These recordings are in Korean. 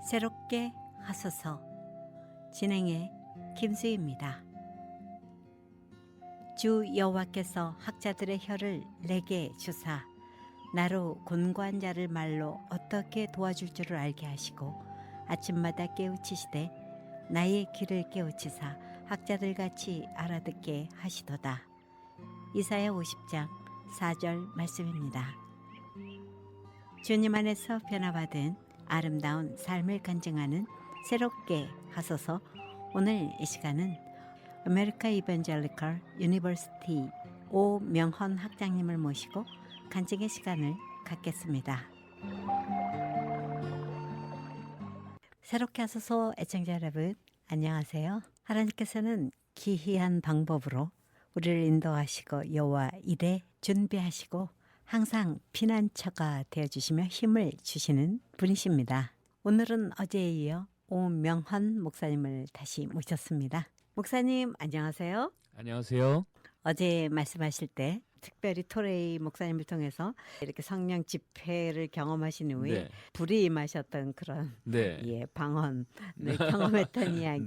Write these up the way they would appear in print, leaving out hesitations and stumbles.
새롭게 하소서. 진행의 김수희입니다. 주 여호와께서 학자들의 혀를 내게 주사 나로 곤고한 자를 말로 어떻게 도와줄 줄을 알게 하시고 아침마다 깨우치시되 나의 귀를 깨우치사 학자들같이 알아듣게 하시도다. 이사야 50장 4절 말씀입니다. 주님 안에서 변화받은 아름다운 삶을 간증하는 새롭게 하소서. 오늘 이 시간은 아메리카 이벤젤리컬 유니버시티 오명헌 학장님을 모시고 간증의 시간을 갖겠습니다. 새롭게 하소서 애청자 여러분, 안녕하세요. 하나님께서는 기이한 방법으로 우리를 인도하시고 여호와 일에 준비하시고 항상 피난처가 되어주시며 힘을 주시는 분이십니다. 오늘은 어제에 이어 오명헌 목사님을 다시 모셨습니다. 목사님 안녕하세요. 안녕하세요. 어제 말씀하실 때 특별히 토레이 목사님을 통해서 이렇게 성령 집회를 경험하신 후에 불이 임하셨던 그런 방언을 경험했던 이야기.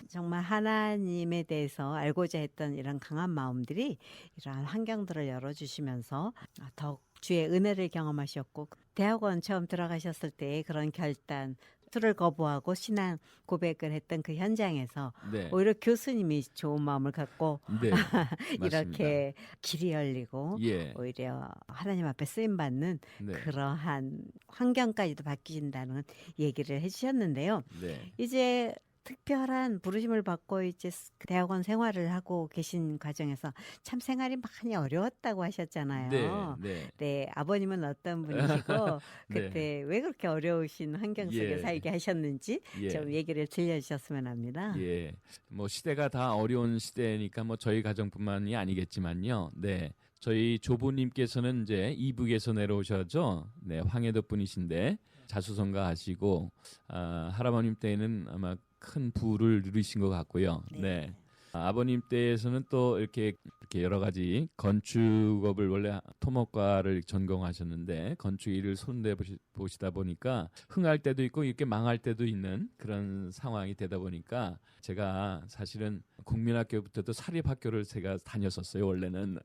정말 하나님에 대해서 알고자 했던 이런 강한 마음들이 이러한 환경들을 열어주시면서 더욱 주의 은혜를 경험하셨고, 대학원 처음 들어가셨을 때 그런 결단, 술을 거부하고 신앙 고백을 했던 그 현장에서 오히려 교수님이 좋은 마음을 갖고 이렇게 길이 열리고 오히려 하나님 앞에 쓰임받는 그러한 환경까지도 바뀌신다는 얘기를 해주셨는데요. 이제 특별한 부르심을 받고 이제 대학원 생활을 하고 계신 과정에서 참 생활이 많이 어려웠다고 하셨잖아요. 네, 아버님은 어떤 분이시고 그때 왜 그렇게 어려우신 환경 속에 살게 하셨는지 좀 얘기를 들려주셨으면 합니다. 뭐 시대가 다 어려운 시대니까 뭐 저희 가정뿐만이 아니겠지만요. 저희 조부님께서는 이제 이북에서 내려오셔죠. 황해도 분이신데 자수성가하시고 할아버님 때에는 아마 큰 부를 누리신 것 같고요. 아버님 때에서는 또 이렇게 여러 가지 건축업을 원래 토목과를 전공하셨는데 건축 일을 손대 보시다 보니까 흥할 때도 있고 이렇게 망할 때도 있는 그런 상황이 되다 보니까 제가 사실은 국민학교부터도 사립학교를 제가 다녔었어요. 원래는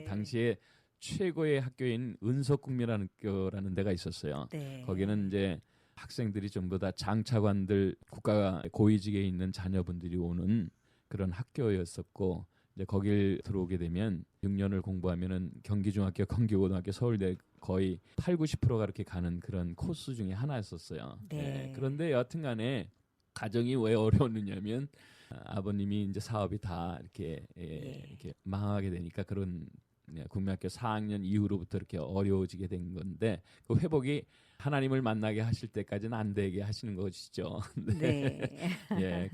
당시에 최고의 학교인 은석국민학교라는 데가 있었어요. 거기는 이제 학생들이 전부 다 장차관들 국가 고위직에 있는 자녀분들이 오는 그런 학교였었고, 이제 거길 들어오게 되면 6년을 공부하면은 경기중학교, 경기고등학교, 서울대 거의 8, 90%가 이렇게 가는 그런 코스 중에 하나였었어요. 그런데 여하튼간에 가정이 왜 어려웠느냐면 아버님이 이제 사업이 다 이렇게 망하게 되니까 그런 국민학교 4학년 이후로부터 이렇게 어려워지게 된 건데 그 회복이 하나님을 만나게 하실 때까지는 안 되게 하시는 것이죠.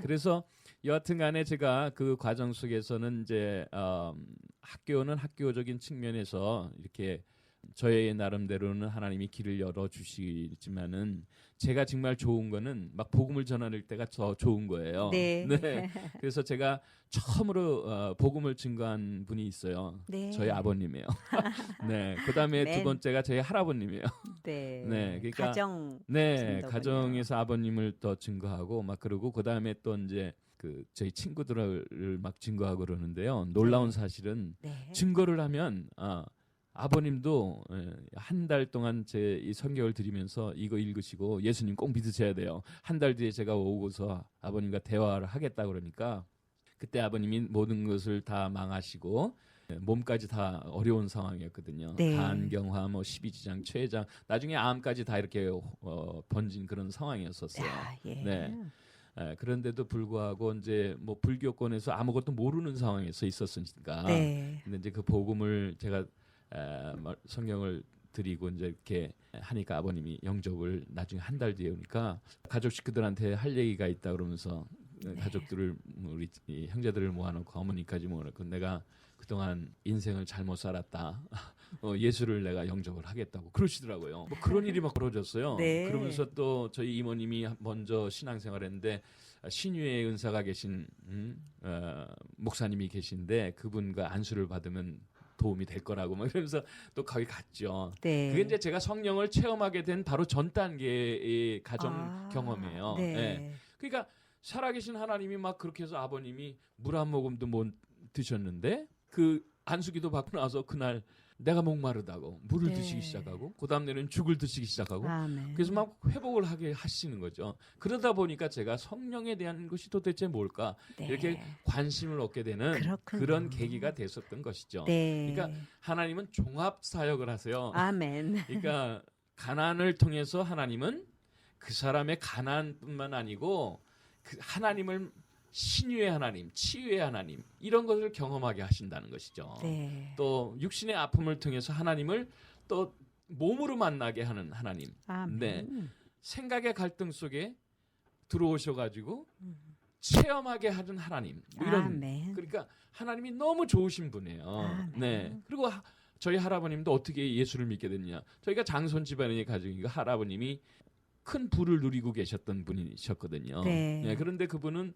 그래서 여하튼간에 제가 그 과정 속에서는 이제 학교는 학교적인 측면에서 이렇게 저의 나름대로는 하나님이 길을 열어주시지만은 제가 정말 좋은 거는 막 복음을 전할 때가 더 좋은 거예요. 그래서 제가 처음으로 복음을 증거한 분이 있어요. 저희 아버님이에요. 그다음에 두 번째가 저희 할아버님이에요. 그러니까 가정에서 아버님을 더 증거하고 막 그러고 그다음에 또 이제 그 저희 친구들을 막 증거하고 그러는데요. 놀라운 사실은 증거를 하면 아버님도 한 달 동안 제 이 성경을 드리면서 이거 읽으시고 예수님 꼭 믿으셔야 돼요. 한 달 뒤에 제가 오고서 아버님과 대화를 하겠다 그러니까 그때 아버님이 모든 것을 다 망하시고 몸까지 다 어려운 상황이었거든요. 간경화, 뭐 12지장, 췌장, 나중에 암까지 다 이렇게 번진 그런 상황이었었어요. 그런데도 불구하고 이제 뭐 불교권에서 아무것도 모르는 상황에서 있었으니까 근데 이제 그 복음을 제가 성경을 드리고 이제 이렇게 하니까 아버님이 영접을 나중에 한 달 뒤에 오니까 가족 식구들한테 할 얘기가 있다 그러면서 가족들을 우리 형제들을 모아놓고 어머니까지 모아놓고 내가 그동안 인생을 잘못 살았다. 예수를 내가 영접을 하겠다고 그러시더라고요. 뭐 그런 일이 막 벌어졌어요. 그러면서 또 저희 이모님이 먼저 신앙생활했는데 신유의 은사가 계신 목사님이 계신데 그분과 안수를 받으면 도움이 될 거라고 막 이러면서 또 거기 갔죠. 네. 그게 이제 제가 성령을 체험하게 된 바로 전 단계의 가정 경험이에요. 네. 예. 그러니까 살아계신 하나님이 막 그렇게 해서 아버님이 물 한 모금도 못 드셨는데 그 안수기도 받고 나서 그날 내가 목마르다고 물을 네. 드시기 시작하고 그 다음 날에는 죽을 드시기 시작하고 아멘. 그래서 막 회복을 하게 하시는 거죠. 그러다 보니까 제가 성령에 대한 것이 도대체 뭘까 네. 이렇게 관심을 얻게 되는 그렇군요. 그런 계기가 됐었던 것이죠. 네. 그러니까 하나님은 종합 사역을 하세요. 아멘. 그러니까 가난을 통해서 하나님은 그 사람의 가난뿐만 아니고 그 하나님을 신유의 하나님, 치유의 하나님 이런 것을 경험하게 하신다는 것이죠. 네. 또 육신의 아픔을 통해서 하나님을 또 몸으로 만나게 하는 하나님. 아멘. 네. 생각의 갈등 속에 들어오셔가지고 체험하게 하는 하나님. 뭐 이런. 아멘. 그러니까 하나님이 너무 좋으신 분이에요. 아멘. 네. 그리고 저희 할아버님도 어떻게 예수를 믿게 됐냐. 저희가 장손 집안의 가족이니까 할아버님이 큰 부를 누리고 계셨던 분이셨거든요. 네. 네. 그런데 그분은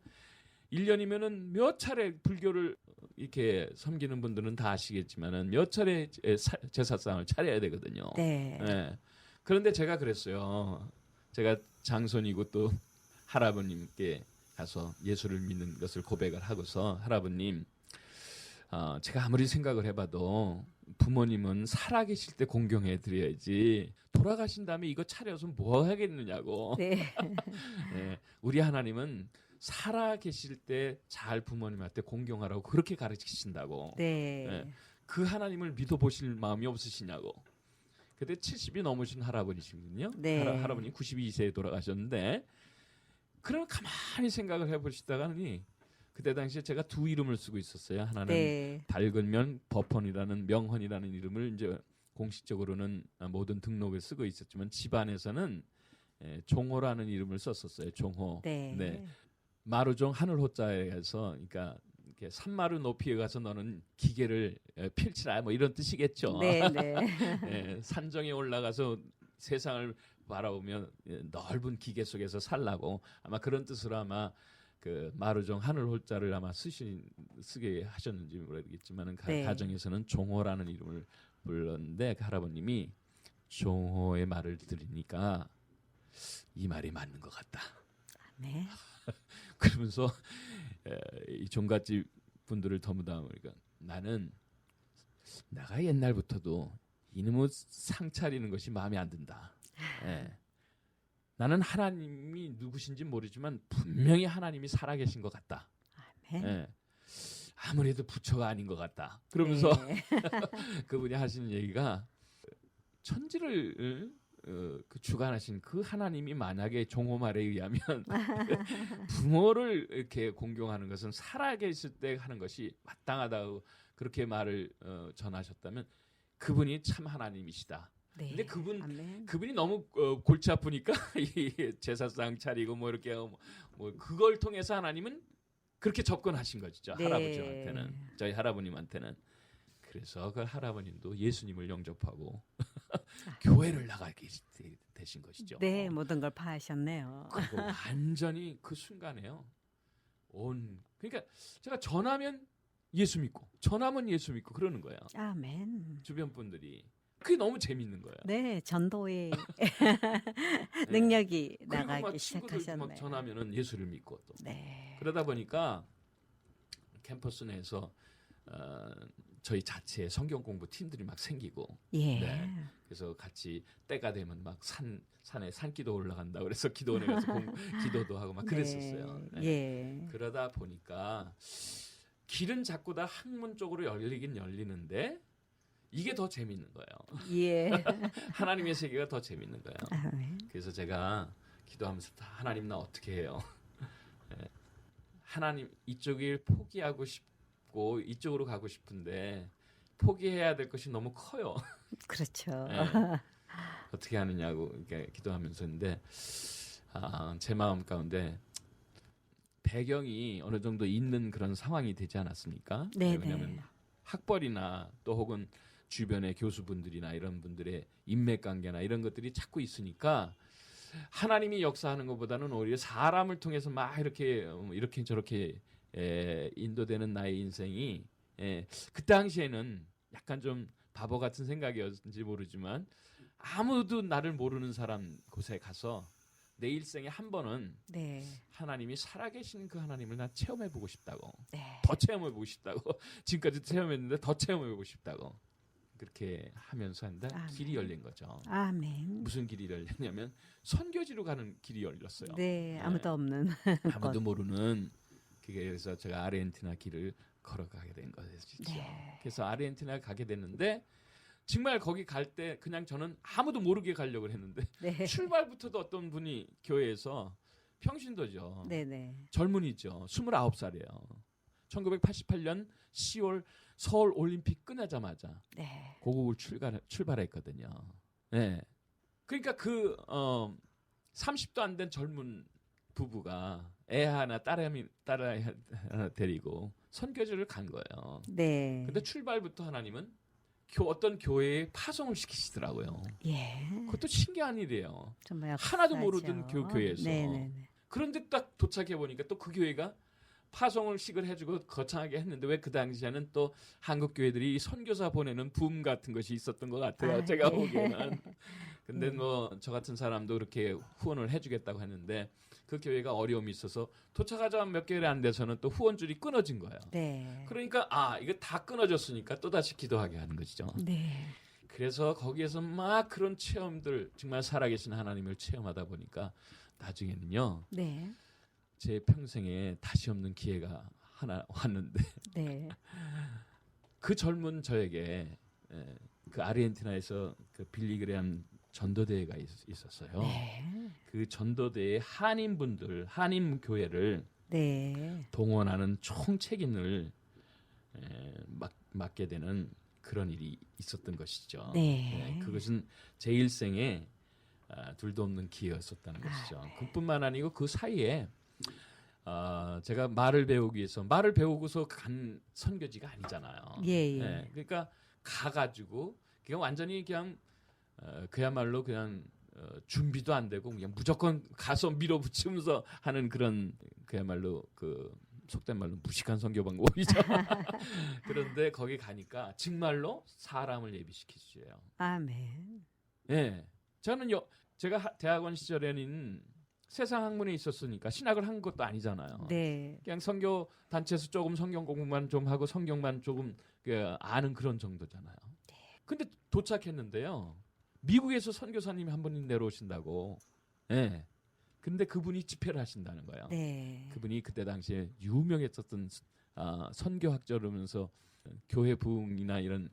1년이면은 몇 차례 불교를 이렇게 섬기는 분들은 다 아시겠지만은 몇 차례 제사상을 차려야 되거든요. 네. 네. 그런데 제가 그랬어요. 제가 장손이고 또 할아버님께 가서 예수를 믿는 것을 고백을 하고서 할아버님, 제가 아무리 생각을 해봐도 부모님은 살아계실 때 공경해 드려야지 돌아가신 다음에 이거 차려서 뭐 하겠느냐고. 네. 네. 우리 하나님은 살아계실 때 잘 부모님한테 공경하라고 그렇게 가르치신다고. 네. 네. 그 하나님을 믿어보실 마음이 없으시냐고. 그때 70이 넘으신 할아버지시거든요. 네. 할아버님 92세에 돌아가셨는데 그러면 가만히 생각을 해보시다가니 그때 당시에 제가 두 이름을 쓰고 있었어요. 하나는 네. 밝은면 법헌이라는 명헌이라는 이름을 이제 공식적으로는 모든 등록에 쓰고 있었지만 집안에서는 종호라는 이름을 썼었어요. 종호. 네. 네. 마루종 하늘호자에서 그러니까 이렇게 산마루 높이에 가서 너는 기계를 펼치라 뭐 이런 뜻이겠죠. 네. 네. 예, 산정에 올라가서 세상을 바라보면 넓은 기계 속에서 살라고 아마 그런 뜻으로 아마 그 마루종 하늘호자를 아마 쓰게 하셨는지 모르겠지만은 네. 가정에서는 종호라는 이름을 불렀는데 그 할아버님이 종호의 말을 들으니까 이 말이 맞는 것 같다. 네. 그러면서 이 종갓집 분들을 더무다하니까 나는 내가 옛날부터도 이놈의 상 차리는 것이 마음에 안 든다. 예. 나는 하나님이 누구신지 모르지만 분명히 하나님이 살아계신 것 같다. 아멘. 예. 아무래도 부처가 아닌 것 같다. 그러면서 네. 그분이 하시는 얘기가 천지를 그 주관하신 그 하나님이 만약에 종호 말에 의하면 부모를 이렇게 공경하는 것은 살아계실 때 하는 것이 마땅하다고 그렇게 말을 전하셨다면 그분이 참 하나님이시다. 네. 근데 아멘. 그분이 너무 골치 아프니까 이 제사상 차리고 뭐 이렇게 뭐 그걸 통해서 하나님은 그렇게 접근하신 거죠. 네. 할아버지한테는 저희 할아버님한테는. 그래서 그 할아버님도 예수님을 영접하고 교회를 나가게 되신 것이죠. 네, 모든 걸 파하셨네요. 그리고 완전히 그 순간에요. 그러니까 제가 전하면 예수 믿고 전하면 예수 믿고 그러는 거예요. 아멘. 주변 분들이 그게 너무 재밌는 거예요. 네, 전도의 네. 능력이 그리고 나가기 막 친구들 시작하셨네요. 막 전하면은 예수를 믿고 또 네. 그러다 보니까 캠퍼스 내에서 저희 자체의 성경 공부 팀들이 막 생기고 예. 네. 그래서 같이 때가 되면 막 산에 산기도 올라간다 그래서 기도원에 가서 기도도 하고 막 그랬었어요. 네. 네. 예. 그러다 보니까 길은 자꾸 다 학문 쪽으로 열리긴 열리는데 이게 더 재밌는 거예요. 예. 하나님의 세계가 더 재밌는 거예요. 아멘. 그래서 제가 기도하면서 하나님 나 어떻게 해요? 네. 하나님 이쪽을 포기하고 싶고 이쪽으로 가고 싶은데 포기해야 될 것이 너무 커요. 그렇죠. 네. 어떻게 하느냐고 이렇게 기도하면서 했는데 제 마음 가운데 배경이 어느 정도 있는 그런 상황이 되지 않았습니까? 네, 왜냐하면 네. 학벌이나 또 혹은 주변의 교수분들이나 이런 분들의 인맥관계나 이런 것들이 자꾸 있으니까 하나님이 역사하는 것보다는 오히려 사람을 통해서 막 이렇게 저렇게 인도되는 나의 인생이 그 당시에는 약간 좀 바보 같은 생각이었는지 모르지만 아무도 나를 모르는 사람 곳에 가서 내 일생에 한 번은 네. 하나님이 살아계신 그 하나님을 나 체험해보고 싶다고. 네. 더 체험해보고 싶다고. 지금까지 체험했는데 더 체험해보고 싶다고. 그렇게 하면서 한다 길이 열린 거죠. 아멘. 무슨 길이 열렸냐면 선교지로 가는 길이 열렸어요. 네, 아무도 없는 아무도 모르는 그게 그래서 제가 아르헨티나 길을 걸어가게 된 것이죠. 네. 그래서 아르헨티나 가게 됐는데 정말 거기 갈 때 그냥 저는 아무도 모르게 가려고 했는데 네. 출발부터도 어떤 분이 교회에서 평신도죠. 네네. 젊은이죠. 29살이에요. 1988년 10월 서울 올림픽 끝나자마자 네. 고국을 출발했거든요. 네. 그러니까 30도 안 된 젊은 부부가 애 하나 딸 하나 데리고 선교지를 간 거예요. 네. 근데 출발부터 하나님은 어떤 교회에 파송을 시키시더라고요. 예. 그것도 신기한 일이에요. 정말 하나도 역사죠. 모르던 교회에서. 네네네. 그런데 딱 도착해 보니까 또 그 교회가 파송을 식을 해주고 거창하게 했는데 왜 그 당시에는 또 한국 교회들이 선교사 보내는 붐 같은 것이 있었던 것 같아요. 제가 예. 보기에는. 근데 뭐 저 같은 사람도 그렇게 후원을 해주겠다고 했는데 그 교회가 어려움이 있어서 도착하자마자 몇 개월이 안 돼서는 또 후원줄이 끊어진 거예요. 네. 그러니까 이거 다 끊어졌으니까 또 다시 기도하게 하는 것이죠. 네. 그래서 거기에서 막 그런 체험들 정말 살아계신 하나님을 체험하다 보니까 나중에는요. 네. 제 평생에 다시 없는 기회가 하나 왔는데 네. 그 젊은 저에게 그 아르헨티나에서 그 빌리그레암 전도대회가 있었어요. 네. 그 전도대회 한인분들 한인 교회를 네. 동원하는 총책임을 맡게 되는 그런 일이 있었던 것이죠. 네. 그것은 제 일생에 둘도 없는 기회였었다는 것이죠. 그뿐만 아니고 그 사이에 제가 말을 배우기 위해서 말을 배우고서 간 선교지가 아니잖아요. 예. 그러니까 가가지고 그냥 완전히 그냥 그야말로 그냥 준비도 안 되고 그냥 무조건 가서 밀어붙이면서 하는 그런 그야말로 그 속된 말로 무식한 선교 방법이죠. 그런데 거기 가니까 정말로 사람을 예비시키시죠. 아멘. 예, 저는 제가 대학원 시절에는 세상 학문에 있었으니까 신학을 한 것도 아니잖아요. 네. 그냥 선교 단체에서 조금 성경 공부만 좀 하고 성경만 조금 아는 그런 정도잖아요. 근데 도착했는데요. 미국에서 선교사님이 한 분이 내려오신다고. 예. 근데 그분이 집회를 하신다는 거예요. 네. 그분이 그때 당시에 유명했었던 선교학자로면서 교회 부흥이나 이런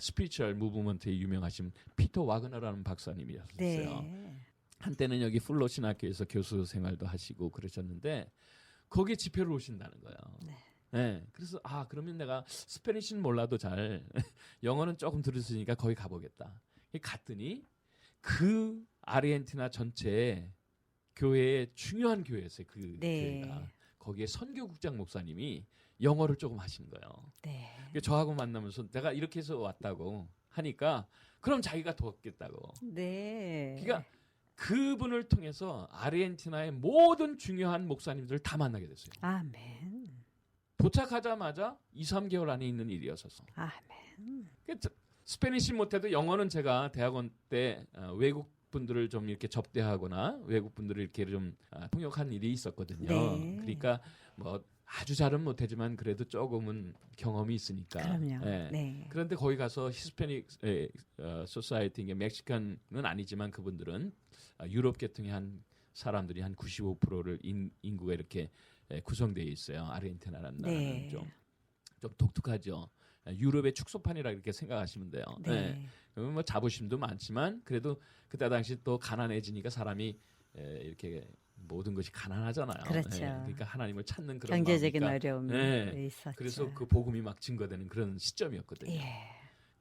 스피리추얼 무브먼트에 유명하신 피터 와그너라는 박사님이었어요. 네. 한때는 여기 플로 신학교에서 교수 생활도 하시고 그러셨는데 거기에 집회를 오신다는 거예요. 네. 그래서 그러면 내가 스페니쉬는 몰라도 잘 영어는 조금 들었으니까 거기 가보겠다. 갔더니 그 아르헨티나 전체에 교회의 중요한 교회였어요. 그 교회가. 거기에 선교국장 목사님이 영어를 조금 하신 거예요. 네. 저하고 만나면서 내가 이렇게 해서 왔다고 하니까 그럼 자기가 돕겠다고. 네. 그러니까 그분을 통해서 아르헨티나의 모든 중요한 목사님들을 다 만나게 됐어요. 아멘. 도착하자마자 2, 3개월 안에 있는 일이었어서. 아멘. 스페니쉬 못해도 영어는 제가 대학원 때 외국 분들을 좀 이렇게 접대하거나 외국 분들을 이렇게 좀 통역한 일이 있었거든요. 네. 그러니까 뭐 아주 잘은 못하지만 그래도 조금은 경험이 있으니까. 그럼요. 예. 네. 그런데 거기 가서 히스패닉 소사이티, 멕시칸은 아니지만 그분들은 유럽 계통의 한 사람들이 한 95%를 인구가 이렇게 구성되어 있어요. 아르헨티나라는 나라는 좀 독특하죠. 유럽의 축소판이라 이렇게 생각하시면 돼요. 네. 그러면 뭐 자부심도 많지만 그래도 그때 당시 또 가난해지니까 사람이 이렇게 모든 것이 가난하잖아요. 그렇죠. 그러니까 하나님을 찾는 그런 경제적인 마음이니까. 어려움이 있었죠. 그래서 그 복음이 막 증거되는 그런 시점이었거든요. 예.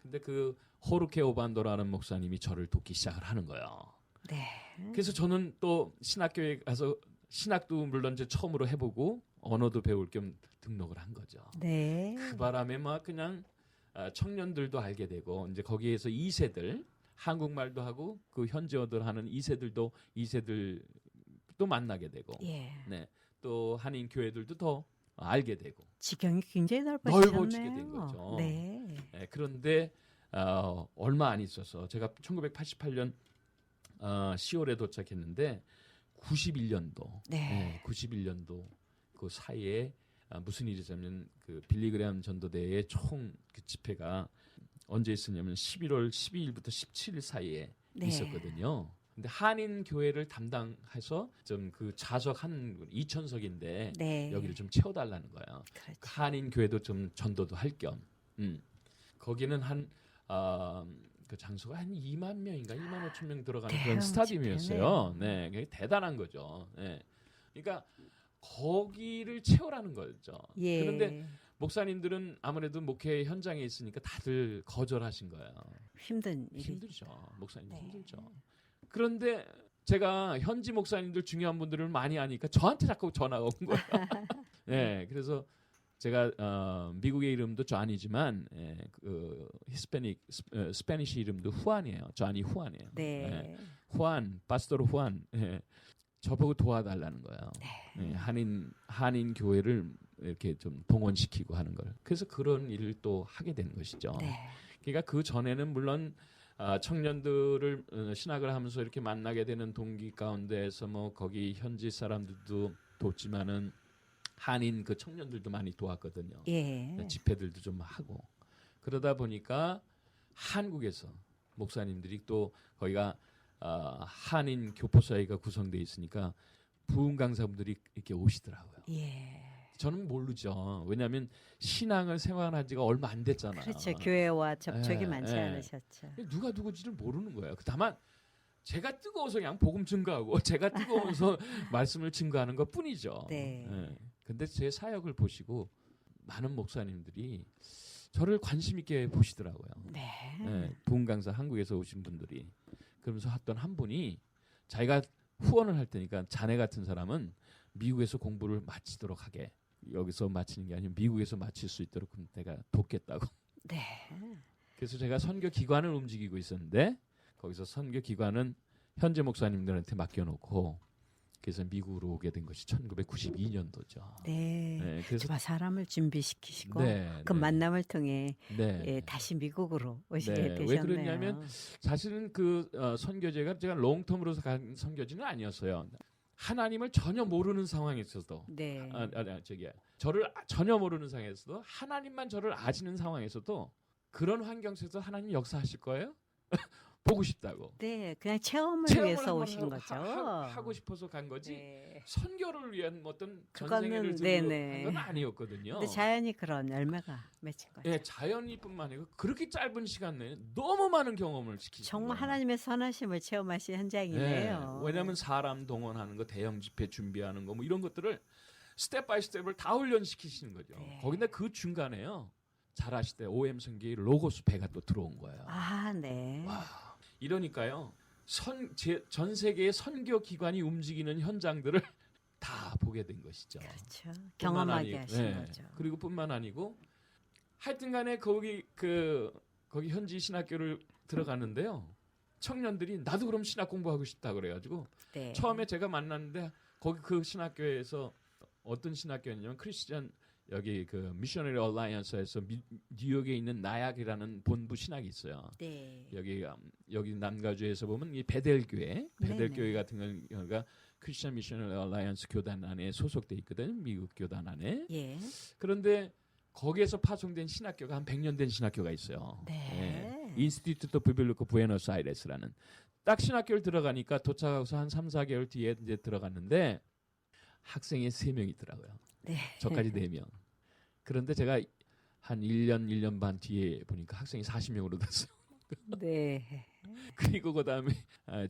근데 그 호르케 오반도라는 목사님이 저를 돕기 시작을 하는 거예요. 네. 그래서 저는 또 신학교에 가서 신학도 물론 이제 처음으로 해보고 언어도 배울 겸 등록을 한 거죠. 네. 그 바람에 막 그냥 청년들도 알게 되고 이제 거기에서 2세들 한국말도 하고 그 현지어들 하는 2세들도 만나게 되고 예. 네. 또 한인 교회들도 더 알게 되고 지경이 굉장히 넓어지게 된 거죠. 네. 네, 그런데 얼마 안 있어서 제가 1988년 10월에 도착했는데 91년도, 네. 91년도 그 사이에 무슨 일이 있었냐면 그 빌리그레암 전도대의 총 그 집회가 언제 있었냐면 11월 12일부터 17일 사이에 네. 있었거든요. 근데 한인 교회를 담당해서 좀 그 좌석 한 2,000석인데 네. 여기를 좀 채워달라는 거예요. 그렇죠. 한인 교회도 좀 전도도 할 겸. 거기는 그 장소가 한 2만 명인가 2만 5천 명 들어가는 그런 스타디움이었어요. 네, 그게 대단한 거죠. 네. 그러니까 거기를 채우라는 거죠. 예. 그런데 목사님들은 아무래도 목회 현장에 있으니까 다들 거절하신 거예요. 힘들죠. 목사님 네. 힘들죠. 그런데 제가 현지 목사님들 중요한 분들을 많이 아니까 저한테 자꾸 전화가 온 거예요. 네, 그래서 제가 미국의 이름도 존이지만 그 스페니시 이름도 후안이에요. 존이 후안이에요. 네. 후안, 파스토르 후안. 저보고 도와달라는 거예요. 네. 한인 교회를 이렇게 좀 동원시키고 하는 걸. 그래서 그런 일을 또 하게 된 것이죠. 네. 그러니까 그 전에는 물론 청년들을 신학을 하면서 이렇게 만나게 되는 동기 가운데에서 뭐 거기 현지 사람들도 돕지만은 한인 그 청년들도 많이 도왔거든요. 예. 집회들도 좀 하고 그러다 보니까 한국에서 목사님들이 또 거기가 한인 교포사회가 구성되어 있으니까 부흥 강사분들이 이렇게 오시더라고요. 예. 저는 모르죠. 왜냐하면 신앙을 생활한 지가 얼마 안 됐잖아요. 그렇죠. 교회와 접촉이 많지 않으셨죠. 누가 누구지를 모르는 거예요. 다만 제가 뜨거워서 그냥 복음 증거하고 제가 뜨거워서 말씀을 증거하는 것 뿐이죠. 네. 근데 제 사역을 보시고 많은 목사님들이 저를 관심 있게 보시더라고요. 네. 부흥 강사 한국에서 오신 분들이 그러면서 어떤 한 분이 자기가 후원을 할 테니까 자네 같은 사람은 미국에서 공부를 마치도록 하게 여기서 마치는 게 아니고 미국에서 마칠 수 있도록 그럼 내가 돕겠다고. 네. 그래서 제가 선교 기관을 움직이고 있었는데 거기서 선교 기관은 현재 목사님들한테 맡겨놓고 그래서 미국으로 오게 된 것이 1992년도죠. 네. 그래서 사람을 준비시키시고 네, 그 만남을 통해 네. 다시 미국으로 오시게 되셨네요. 왜 그러냐면 사실은 그 선교제가 제가 롱텀으로 간 선교지는 아니었어요. 하나님을 전혀 모르는 상황에서도 네. 저를 전혀 모르는 상황에서도 하나님만 저를 아시는 상황에서도 그런 환경 속에서 하나님 역사하실 거예요? 보고 싶다고. 네, 그냥 체험을 위해서 오신 거죠. 하고 싶어서 간 거지. 네. 선교를 위한 어떤 전생애를 한 건 아니었거든요. 근데 자연히 그런 열매가 맺힌 거죠. 네, 자연이뿐만 아니고 그렇게 짧은 시간 내에 너무 많은 경험을 시키죠. 정말 하나님의 선하심을 체험하신 현장이네요. 왜냐하면 사람 동원하는 거, 대형 집회 준비하는 거, 뭐 이런 것들을 스텝 바이 스텝을 다 훈련시키시는 거죠. 네. 거기다 그 중간에요. 잘 아실 때 OM 선교의 로고스 배가 또 들어온 거예요. 아, 네. 와, 이러니까요. 전 세계의 선교 기관이 움직이는 현장들을 다 보게 된 것이죠. 그렇죠. 경험하게 하신 거죠. 그리고 뿐만 아니고 하여튼간에 거기 현지 신학교를 들어갔는데요. 청년들이 나도 그럼 신학 공부하고 싶다 그래가지고 네. 처음에 제가 만났는데 거기 그 신학교에서 어떤 신학교였냐면 크리스천 여기 그 미셔너리 얼라이언스에서 뉴욕에 있는 나약이라는 본부 신학이 있어요. 네. 여기 남가주에서 보면 이 베델교회 같은 경우가 크리스천 미셔너리 얼라이언스 교단 안에 소속돼 있거든. 미국 교단 안에. 예. 그런데 거기에서 파송된 신학교가 한 100년 된 신학교가 있어요. 네. 인스티튜토 비빌리코 부에노스아이레스라는 딱 신학교를 들어가니까 도착하고서 한 3, 4개월 뒤에 이제 들어갔는데 학생이 3명 있더라고요. 네. 저까지 4명. 그런데 제가 한 1년 반 뒤에 보니까 학생이 40명으로 됐어요. 네. 그리고 그다음에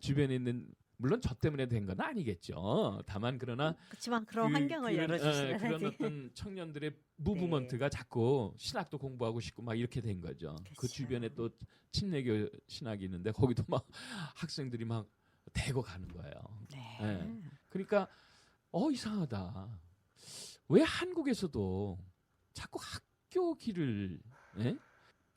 주변에 있는 물론 저 때문에 된 건 아니겠죠. 다만 그러나 그렇지만 그런 환경을 열어주시는 그런 어떤 청년들의 무브먼트가 자꾸 신학도 공부하고 싶고 막 이렇게 된 거죠. 그렇죠. 그 주변에 또 침례교 신학이 있는데 거기도 막 학생들이 막 대고 가는 거예요. 네. 그러니까 이상하다. 왜 한국에서도 자꾸 학교 길을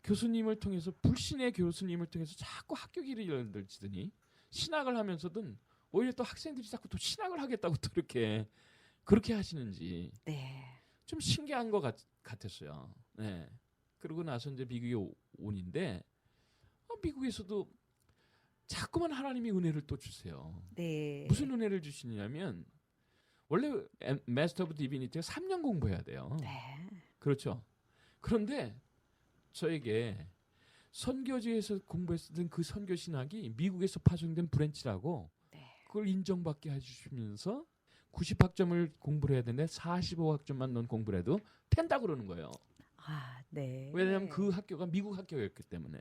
교수님을 통해서 불신의 교수님을 통해서 자꾸 학교 길을 열어치더니 신학을 하면서든 오히려 또 학생들이 자꾸 또 신학을 하겠다고 또 그렇게 하시는지. 네. 좀 신기한 것 같았어요. 네. 그러고 나서 이제 미국에 오는데 미국에서도 자꾸만 하나님이 은혜를 또 주세요. 네. 무슨 은혜를 주시냐면 원래 마스터 오브 디비니티가 3년 공부해야 돼요. 네. 그렇죠. 그런데 저에게 선교지에서 공부했던 그 선교 신학이 미국에서 파송된 브랜치라고 네. 그걸 인정받게 해주시면서 90학점을 공부를 해야 되는데 45학점만 넌 공부를 해도 된다 그러는 거예요. 아, 네. 왜냐하면 그 학교가 미국 학교였기 때문에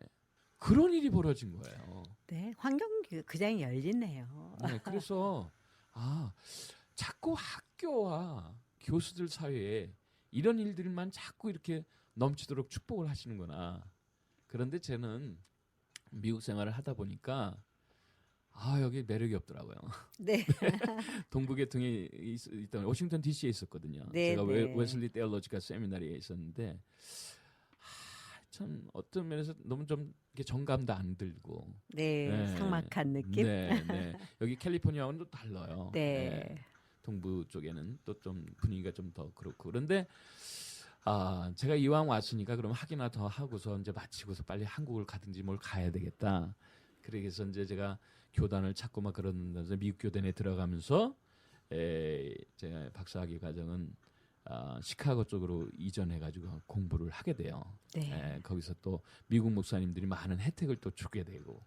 그런 일이 벌어진 거예요. 네, 환경 그장이 열리네요. 네, 그래서 자꾸 학교와 교수들 사회에 이런 일들만 자꾸 이렇게 넘치도록 축복을 하시는구나. 그런데 저는 미국 생활을 하다 보니까 여기 매력이 없더라고요. 네. 동부계통에 있던 워싱턴 DC에 있었거든요. 네, 제가 네. 웨슬리 테올로지컬 세미나리에 있었는데 참 어떤 면에서 너무 좀 이렇게 정감도 안 들고 네, 삭막한 느낌. 네, 네. 여기 캘리포니아와는 또 달라요. 네. 동부 쪽에는 또 좀 분위기가 좀 더 그렇고 그런데 제가 이왕 왔으니까 그럼 학이나 더 하고서 이제 마치고서 빨리 한국을 가든지 뭘 가야 되겠다. 그래서 이제 제가 교단을 찾고 막 그러는데 미국 교단에 들어가면서 제가 박사학위 과정은 시카고 쪽으로 이전해가지고 공부를 하게 돼요. 네. 거기서 또 미국 목사님들이 많은 혜택을 또 주게 되고.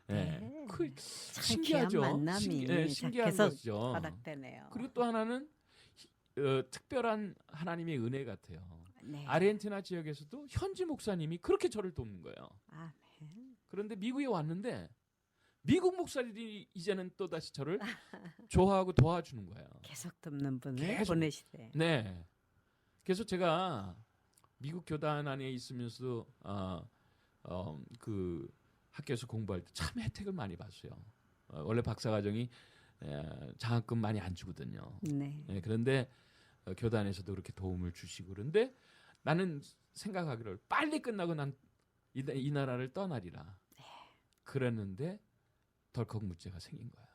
네. 그 참 신기하죠. 귀한 만남이 신기한 계속 거죠. 허락되네요. 그리고 또 하나는 특별한 하나님의 은혜 같아요. 네. 아르헨티나 지역에서도 현지 목사님이 그렇게 저를 돕는 거예요. 아멘. 그런데 미국에 왔는데 미국 목사들이 이제는 또 다시 저를 좋아하고 도와주는 거예요. 계속 돕는 분을 계속. 보내시대. 네. 그래서 제가 미국 교단 안에 있으면서도 그 학교에서 공부할 때 참 혜택을 많이 봤어요. 원래 박사과정이 장학금 많이 안 주거든요. 네. 그런데 교단에서도 그렇게 도움을 주시고 그런데 나는 생각하기를 빨리 끝나고 난 이 나라를 떠나리라. 그랬는데 덜컥 문제가 생긴 거예요.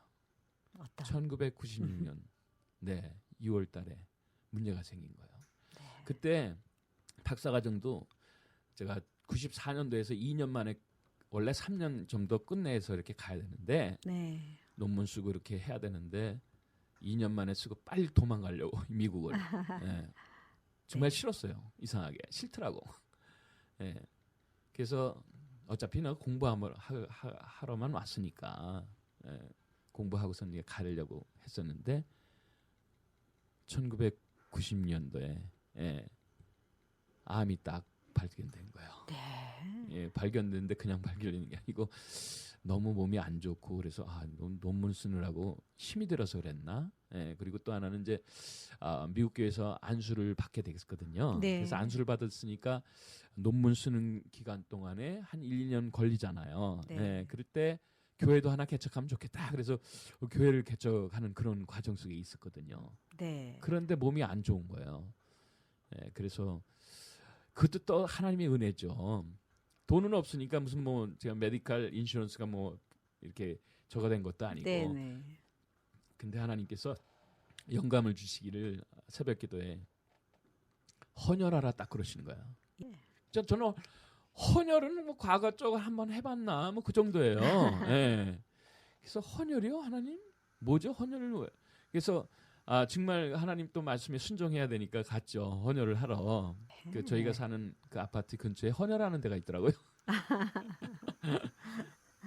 어떤? 1996년 2월 달에 문제가 생긴 거예요. 네. 그때 박사과정도 제가 94년도에서 2년 만에 원래 3년 정도 끝내서 이렇게 가야 되는데 네. 논문 쓰고 이렇게 해야 되는데 2년 만에 쓰고 빨리 도망가려고 미국을. 정말 싫었어요. 이상하게 싫더라고. 그래서 어차피 나 공부하러만 왔으니까 공부하고서 이제 가려고 했었는데 1990년도에 암이 딱 발견된 거예요. 네. 발견됐는데 그냥 발견되는 게 아니고 너무 몸이 안 좋고 그래서 논문 쓰느라고 힘이 들어서 그랬나? 그리고 또 하나는 이제 미국 교회에서 안수를 받게 됐거든요. 네. 그래서 안수를 받았으니까 논문 쓰는 기간 동안에 한 1, 2년 걸리잖아요. 네. 그럴 때 교회도 하나 개척하면 좋겠다. 그래서 교회를 개척하는 그런 과정 속에 있었거든요. 네. 그런데 몸이 안 좋은 거예요. 그래서 그것도 또 하나님의 은혜죠. 돈은 없으니까 무슨 제가 메디컬 인슈런스가 이렇게 저가 된 것도 아니고. 네네. 근데 하나님께서 영감을 주시기를 새벽 기도에 헌혈하라 딱 그러시는 거예요. 예. 저는 헌혈은 과거 쪽을 한번 해봤나 그 정도예요. 그래서 헌혈이요 하나님? 뭐죠 헌혈을 왜? 그래서 정말 하나님 또 말씀에 순종해야 되니까 갔죠. 헌혈을 하러. 저희가 사는 그 아파트 근처에 헌혈하는 데가 있더라고요.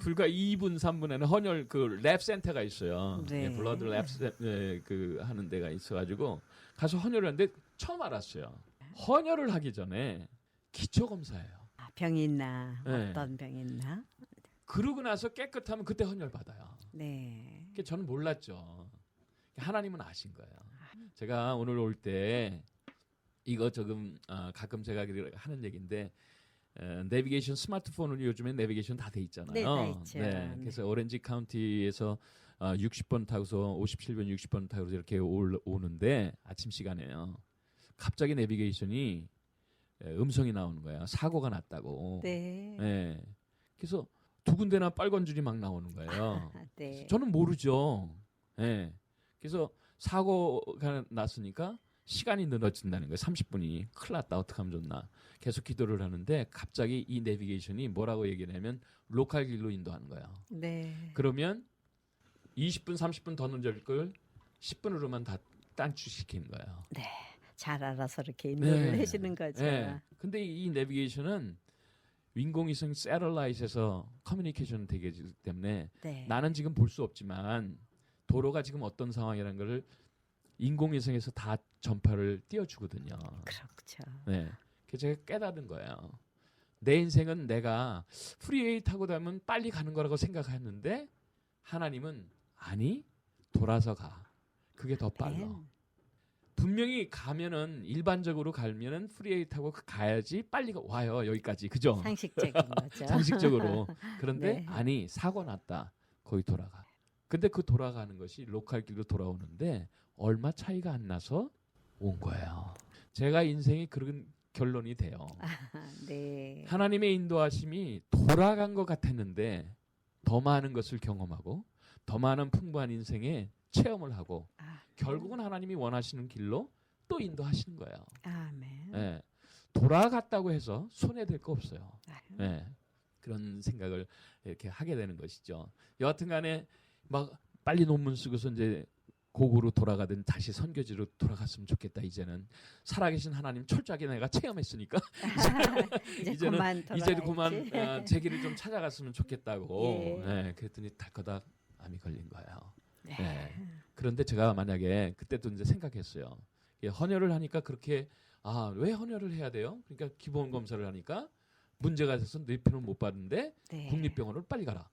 불과 2분 3분에는 헌혈 그 랩 센터가 있어요. 네. 블러드 랩 그 하는 데가 있어가지고 가서 헌혈을 하는데 처음 알았어요. 헌혈을 하기 전에 기초 검사예요. 병이 있나 네. 어떤 병이 있나. 그러고 나서 깨끗하면 그때 헌혈 받아요. 네. 저는 몰랐죠. 하나님은 아신 거예요. 제가 오늘 올 때 이거 조금 가끔 제가 하는 얘기인데 내비게이션 스마트폰은 요즘에 내비게이션 다 돼 있잖아요. 네, 다 있죠. 그래서 오렌지 카운티에서 60번 타고서 57번, 60번 타고서 이렇게 오는데 아침 시간에요. 갑자기 내비게이션이 음성이 나오는 거예요. 사고가 났다고. 네. 그래서 두 군데나 빨간 줄이 막 나오는 거예요. 네. 저는 모르죠. 그래서 사고가 났으니까 시간이 늘어진다는 거예요. 30분이. 큰일 났다. 어떻게 하면 좋나. 계속 기도를 하는데 갑자기 이 내비게이션이 뭐라고 얘기를 하면 로컬 길로 인도하는 거예요. 네. 그러면 20분, 30분 더 늦을 걸 10분으로만 다 단축시키는 거예요. 네. 잘 알아서 이렇게 인도를 네. 하시는 거죠. 네. 근데 이 내비게이션은 인공위성 세럴라이트에서 커뮤니케이션 되기 때문에 네. 나는 지금 볼 수 없지만 도로가 지금 어떤 상황이라는 걸 인공위성에서 다 전파를 띄워주거든요. 그렇죠. 네. 그래서 제가 깨달은 거예요. 내 인생은 내가 프리웨이 타고 가면 빨리 가는 거라고 생각했는데 하나님은 아니 돌아서 가. 그게 더 빨라. 네. 분명히 가면은 일반적으로 가면은 프리웨이 타고 가야지 빨리 와요 여기까지 그죠? 상식적인 거죠. 상식적으로. 그런데 네. 아니 사고 났다. 거기 돌아가. 근데 그 돌아가는 것이 로컬 길로 돌아오는데 얼마 차이가 안 나서 온 거예요. 제가 인생이 그런 결론이 돼요. 네. 하나님의 인도하심이 돌아간 것 같았는데 더 많은 것을 경험하고 더 많은 풍부한 인생에 체험을 하고 결국은 하나님이 원하시는 길로 또 인도하시는 거예요. 아멘. 네. 돌아갔다고 해서 손해될 거 없어요. 아유. 네. 그런 생각을 이렇게 하게 되는 것이죠. 여하튼간에 막 빨리 논문 쓰고서 이제 고구로 돌아가든 다시 선교지로 돌아갔으면 좋겠다. 이제는 살아계신 하나님 철저하게 내가 체험했으니까 이제는 그만 제 길을 좀 찾아갔으면 좋겠다고. 예. 네, 그랬더니 달커닥 암이 걸린 거예요. 네. 네. 그런데 제가 만약에 그때도 이제 생각했어요. 헌혈을 하니까 그렇게 왜 헌혈을 해야 돼요? 그러니까 기본 검사를 하니까 문제가 있어서 뇌피를 못 받는데 네. 국립병원을 빨리 가라.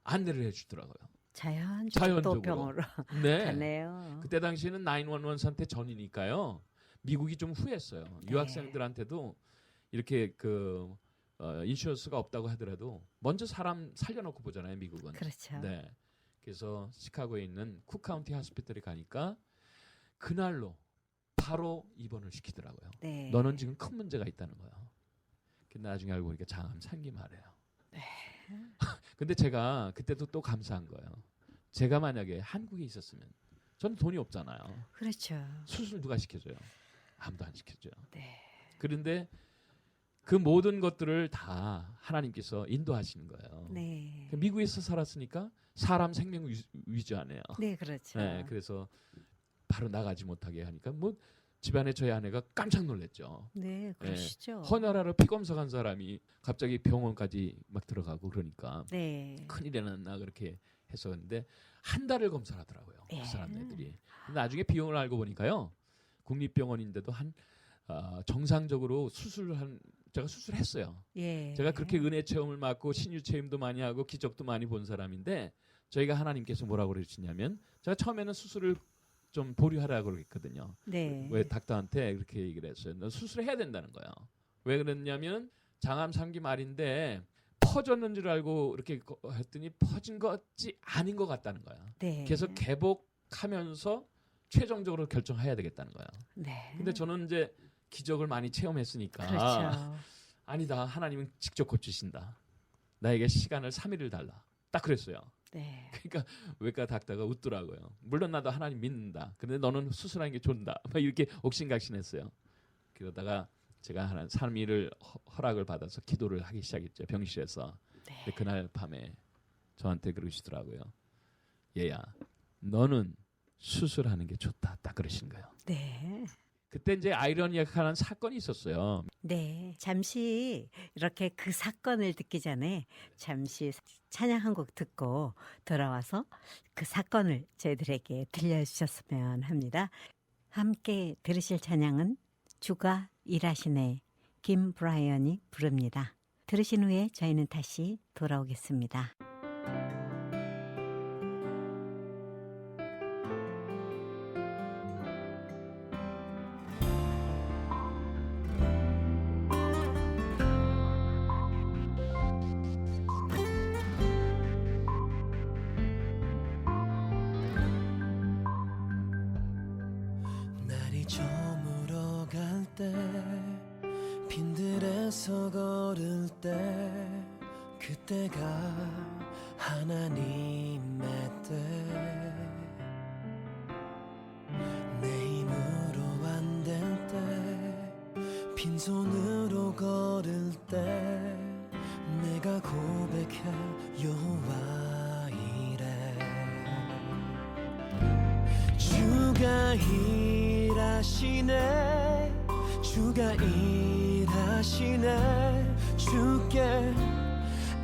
안내를 해주더라고요. 자연적으로 병으로 네. 가네요. 그때 당시에는 911 사태 전이니까요. 미국이 좀 후했어요. 네. 유학생들한테도 이렇게 인슈런스가 없다고 하더라도 먼저 사람 살려놓고 보잖아요. 미국은. 그렇죠. 네. 그래서 시카고에 있는 쿡 카운티 하스피털에 가니까 그날로 바로 입원을 시키더라고요. 네. 너는 지금 큰 문제가 있다는 거예요. 근데 나중에 알고 보니까 장암 3기 말이에요. 네. 근데 제가 그때도 또 감사한 거예요. 제가 만약에 한국에 있었으면 저는 돈이 없잖아요. 그렇죠. 수술 누가 시켜줘요? 아무도 안 시켜줘요. 네. 그런데 그 모든 것들을 다 하나님께서 인도하시는 거예요. 네. 미국에서 살았으니까 사람 생명 위주하네요. 네, 그렇죠. 네, 그래서 바로 나가지 못하게 하니까 뭐 집안에 저희 아내가 깜짝 놀랐죠. 네, 그러시죠. 헌혈하러 피 검사한 사람이 갑자기 병원까지 막 들어가고 그러니까 네. 큰일이 났나 그렇게 했었는데 한 달을 검사를 하더라고요. 예. 그 사람들이. 나중에 비용을 알고 보니까요. 국립병원인데도 정상적으로 제가 수술했어요. 예. 제가 그렇게 은혜 체험을 맡고 신유 체험도 많이 하고 기적도 많이 본 사람인데 저희가 하나님께서 뭐라고 그러시냐면 제가 처음에는 수술을 좀 보류하라고 그랬거든요. 네. 왜 닥터한테 그렇게 얘기를 했어요. 너 수술해야 된다는 거예요. 왜 그랬냐면 장암 3기 말인데 퍼졌는 줄 알고 이렇게 했더니 퍼진 것이 아닌 것 같다는 거예요. 네. 그래서 개복하면서 최종적으로 결정해야 되겠다는 거예요. 네. 근데 저는 이제 기적을 많이 체험했으니까 그렇죠. 아니다. 하나님은 직접 고치신다. 나에게 시간을 3일을 달라. 딱 그랬어요. 네. 그러니까 외과 닥터가 웃더라고요. 물론 나도 하나님 믿는다. 근데 너는 수술하는 게 좋다. 막 이렇게 옥신각신했어요. 그러다가 제가 한 3일을 허락을 받아서 기도를 하기 시작했죠. 병실에서. 네. 근데 그날 밤에 저한테 그러시더라고요. 얘야, 너는 수술하는 게 좋다. 딱 그러신 거예요. 네. 그때 이제 아이러니한 사건이 있었어요. 네. 잠시 이렇게 그 사건을 듣기 전에 잠시 찬양 한 곡 듣고 돌아와서 그 사건을 저희들에게 들려주셨으면 합니다. 함께 들으실 찬양은 주가 일하시네 김브라이언이 부릅니다. 들으신 후에 저희는 다시 돌아오겠습니다. 날이 저물어 갈 때 빈들에서 걸을 때 그때가 하나님의 때 내 힘으로 안 빈손으로 걸을 때 내가 고백해 여호와 이래 주가 일하시네 주가 일하시네 주께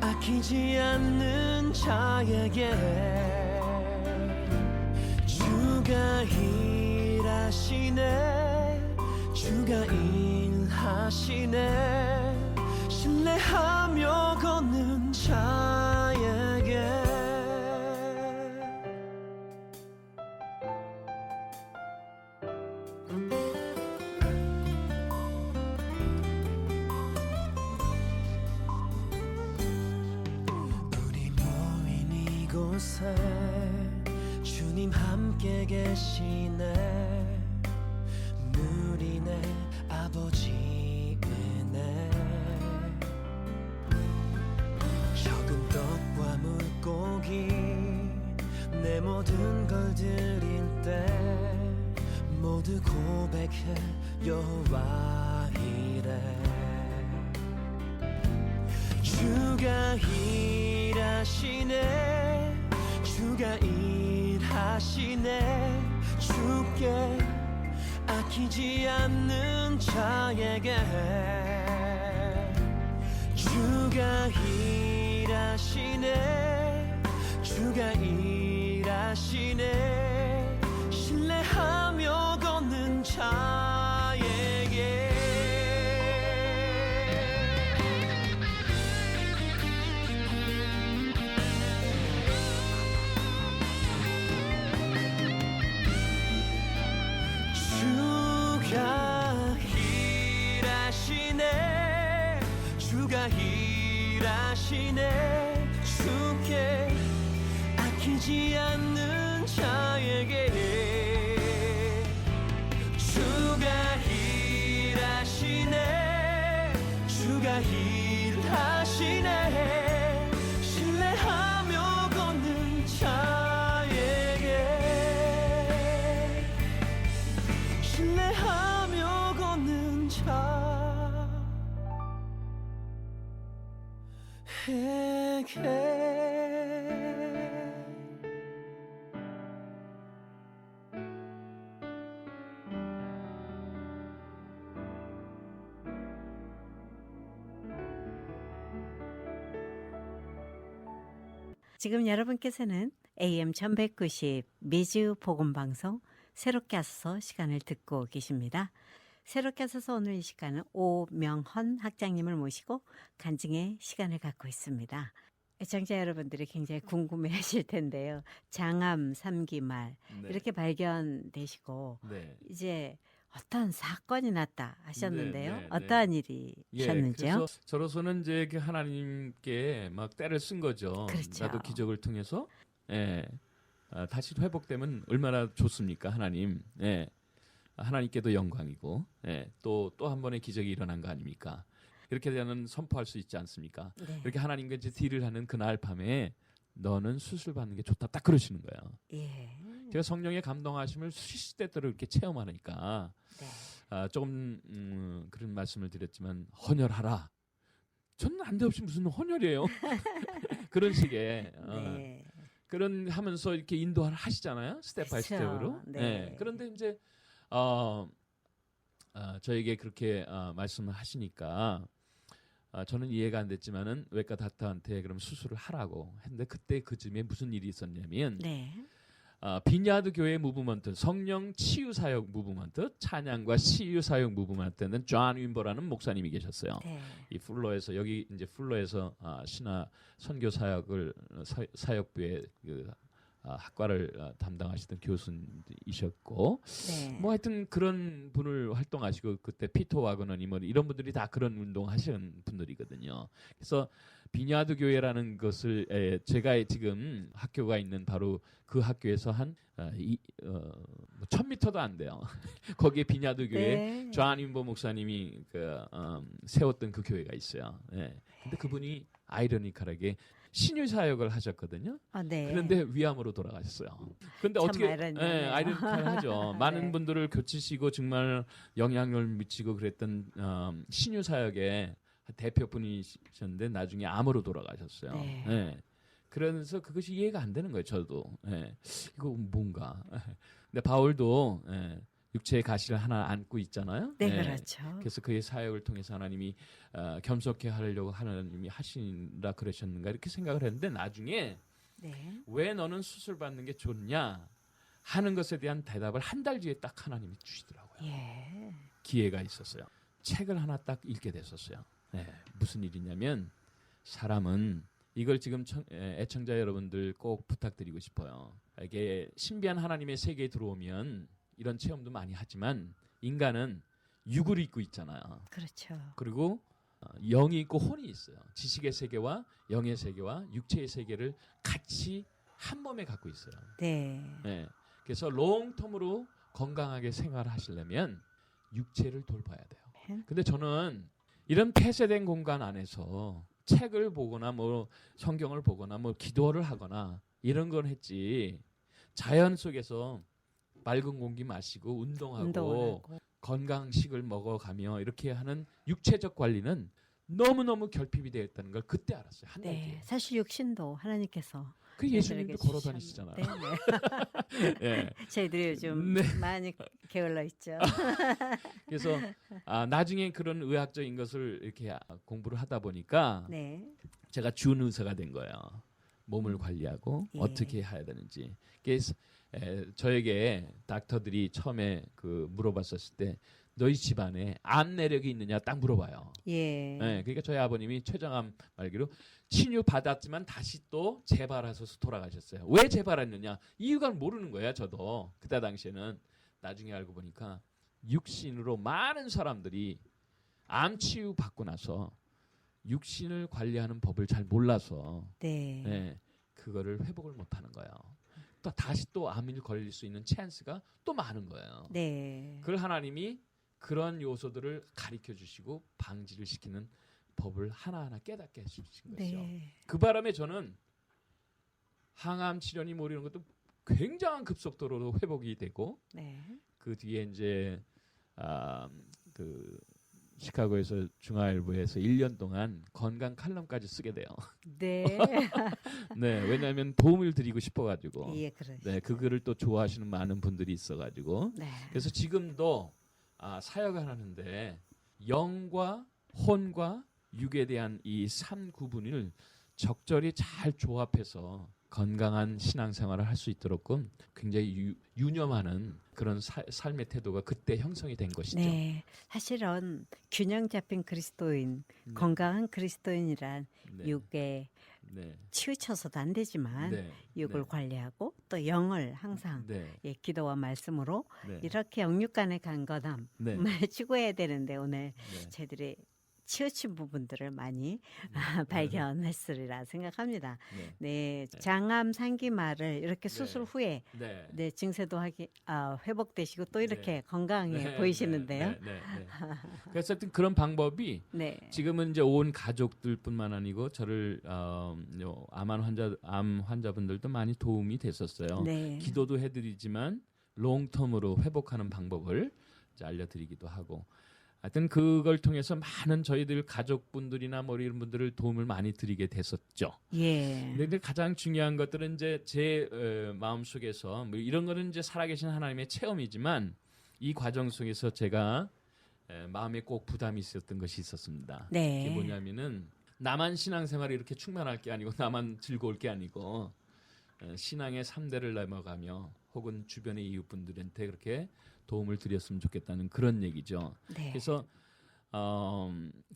아끼지 않는 자에게 주가 일하시네 주가 일하시네 신뢰하며 걷는 자에게 우리 모인 이곳에 주님 함께 계시네 누리네 아버지 은혜 적은 떡과 물고기 내 모든 걸 드릴 때 모두 고백해 여호와 이래 주가 일하시네 주가 일하시네 주께 아끼지 않는 자에게 주가 일하시네 주가 일하시네 신뢰하며 걷는 자에게 주가 일하시네 주가 일하시네 주께 아끼지 않는 자에게 주가 일하시네 주가 일하시네 신뢰하며 걷는 자에게 신뢰하며 걷는 자에게 지금 여러분께서는 AM 1190 미즈 복음방송 새롭게 하소서 시간을 듣고 계십니다. 새롭게 하소서 오늘 이 시간은 오명헌 학장님을 모시고 간증의 시간을 갖고 있습니다. 애청자 여러분들이 굉장히 궁금해하실 텐데요. 장암 3기 말 네. 이렇게 발견되시고 네. 이제 어떤 사건이 났다 하셨는데요. 네, 네, 네. 어떠한 일이 있었는지요? 그래서 저로서는 이제 그 하나님께 막 때를 쓴 거죠. 그렇죠. 나도 기적을 통해서 다시 회복되면 얼마나 좋습니까, 하나님? 하나님께도 영광이고 또 한 번의 기적이 일어난 거 아닙니까? 이렇게 되면 선포할 수 있지 않습니까? 네. 이렇게 하나님과 이제 딜을 하는 그날 밤에 너는 수술 받는 게 좋다 딱 그러시는 거예요. 예. 제가 성령의 감동하심을 수시대대로 이렇게 체험하니까 네. 조금 그런 말씀을 드렸지만 헌혈하라. 저는 난데없이 무슨 헌혈이에요. 그런 식의 네. 그런 하면서 이렇게 인도를 하시잖아요. 스텝 바이 그렇죠. 스텝으로. 네. 그런데 이제 저에게 그렇게 말씀을 하시니까 저는 이해가 안 됐지만은 외과 닥터한테 그럼 수술을 하라고 했는데 그때 그쯤에 무슨 일이 있었냐면 네. 빈야드 교회 무브먼트 성령 치유 사역 무브먼트 찬양과 치유 사역 무브먼트는 존 윈버라는 목사님이 계셨어요. 네. 이 풀러에서 여기 이제 풀러에서 신화 선교 사역을 사역부의 그 학과를 담당하시던 교수이셨고 네. 뭐 하여튼 그런 분을 활동하시고 그때 피터 와그너니 뭐 이런 분들이 다 그런 운동 하시는 분들이거든요. 그래서 비냐드 교회라는 것을 제가 지금 학교가 있는 바로 그 학교에서 한 1000m도 안 돼요. 거기에 비냐드 교회 네. 존 윈버 목사님이 세웠던 그 교회가 있어요. 근데 그분이 아이러니컬하게 신유 사역을 하셨거든요. 네. 그런데 위암으로 돌아가셨어요. 근데 참 어떻게 아이러니하네요. 아이러니하죠. 많은 네. 분들을 교치시고 정말 영향력을 미치고 그랬던 신유 사역의 대표분이셨는데 나중에 암으로 돌아가셨어요. 네. 네. 그래서 그것이 이해가 안 되는 거예요. 저도 이거 뭔가. 근데 바울도 육체의 가시를 하나 안고 있잖아요. 네, 그렇죠. 그래서 그의 사역을 통해서 하나님이 겸손케 하려고 하나님이 하신다 그러셨는가 이렇게 생각을 했는데 나중에 네. 왜 너는 수술 받는 게 좋냐 하는 것에 대한 대답을 한 달 뒤에 딱 하나님이 주시더라고요. 예. 기회가 있었어요. 책을 하나 딱 읽게 됐었어요. 무슨 일이냐면 사람은 이걸 지금 애청자 여러분들 꼭 부탁드리고 싶어요. 이게 신비한 하나님의 세계에 들어오면 이런 체험도 많이 하지만 인간은 육을 입고 있잖아요. 그렇죠. 그리고 영이 있고 혼이 있어요. 지식의 세계와 영의 세계와 육체의 세계를 같이 한 몸에 갖고 있어요. 네. 그래서 롱텀으로 건강하게 생활하시려면 육체를 돌봐야 돼요. 근데 저는 이런 폐쇄된 공간 안에서 책을 보거나 뭐 성경을 보거나 뭐 기도를 하거나 이런 건 했지. 자연 속에서 맑은 공기 마시고 운동하고 건강식을 먹어가며 이렇게 하는 육체적 관리는 너무너무 결핍이 되어 있다는 걸 그때 알았어요. 한 달 뒤에. 사실 육신도 하나님께서 그 예수님도 걸어 다니시잖아요. 네. 예. 저희들이 요즘 많이 게을러 있죠. 그래서 나중에 그런 의학적인 것을 이렇게 공부를 하다 보니까 제가 준의사가 된 거예요. 몸을 관리하고 어떻게 해야 되는지. 그래서 저에게 닥터들이 처음에 물어봤었을 때 너희 집안에 암 내력이 있느냐 딱 물어봐요. 그러니까 저희 아버님이 췌장암 말기로 치유 받았지만 다시 또 재발하셔서 돌아가셨어요. 왜 재발했느냐 이유가 모르는 거예요. 저도 그때 당시에는. 나중에 알고 보니까 육신으로 많은 사람들이 암 치유 받고 나서 육신을 관리하는 법을 잘 몰라서 그거를 회복을 못하는 거예요. 또 다시 또 암을 걸릴 수 있는 찬스가 또 많은 거예요. 그걸 하나님이 그런 요소들을 가르쳐 주시고 방지를 시키는 법을 하나하나 깨닫게 해주신 것이죠. 그 바람에 저는 항암 치료니 뭐 이런 것도 굉장한 급속도로 회복이 되고 그 뒤에 이제 그 시카고에서 중앙일보에서 1년 동안 건강 칼럼까지 쓰게 돼요. 왜냐하면 도움을 드리고 싶어가지고. 그 글을 또 좋아하시는 많은 분들이 있어가지고. 그래서 지금도 사역을 하는데 영과 혼과 육에 대한 이 3구분을 적절히 잘 조합해서 건강한 신앙생활을 할 수 있도록 굉장히 유념하는 그런 삶의 태도가 그때 형성이 된 것이죠. 사실은 균형 잡힌 그리스도인, 건강한 그리스도인이란 육에 치우쳐서도 안 되지만 육을 관리하고 또 영을 항상 기도와 말씀으로 이렇게 영육 간의 간건함 추구해야 되는데 오늘 저희들이 치우친 부분들을 많이 발견했으리라 생각합니다. 장암 상기말을 이렇게 수술 후에 증세도 회복되시고 또 이렇게 건강해 보이시는데요. 그래서 하여튼 그런 방법이 지금은 이제 온 가족들뿐만 아니고 저를 암 환자분들도 많이 도움이 됐었어요. 기도도 해드리지만 롱텀으로 회복하는 방법을 알려드리기도 하고. 하여튼 그걸 통해서 많은 저희들 가족분들이나 뭐 이런 분들을 도움을 많이 드리게 됐었죠. 근데 가장 중요한 것들은 이제 제 마음 속에서 뭐 이런 거는 이제 살아계신 하나님의 체험이지만 이 과정 속에서 제가 마음에 꼭 부담이 있었던 것이 있었습니다. 그게 뭐냐면은 나만 신앙생활이 이렇게 충만할 게 아니고 나만 즐거울 게 아니고 신앙의 3대를 넘어가며 혹은 주변의 이웃분들한테 그렇게 도움을 드렸으면 좋겠다는 그런 얘기죠. 그래서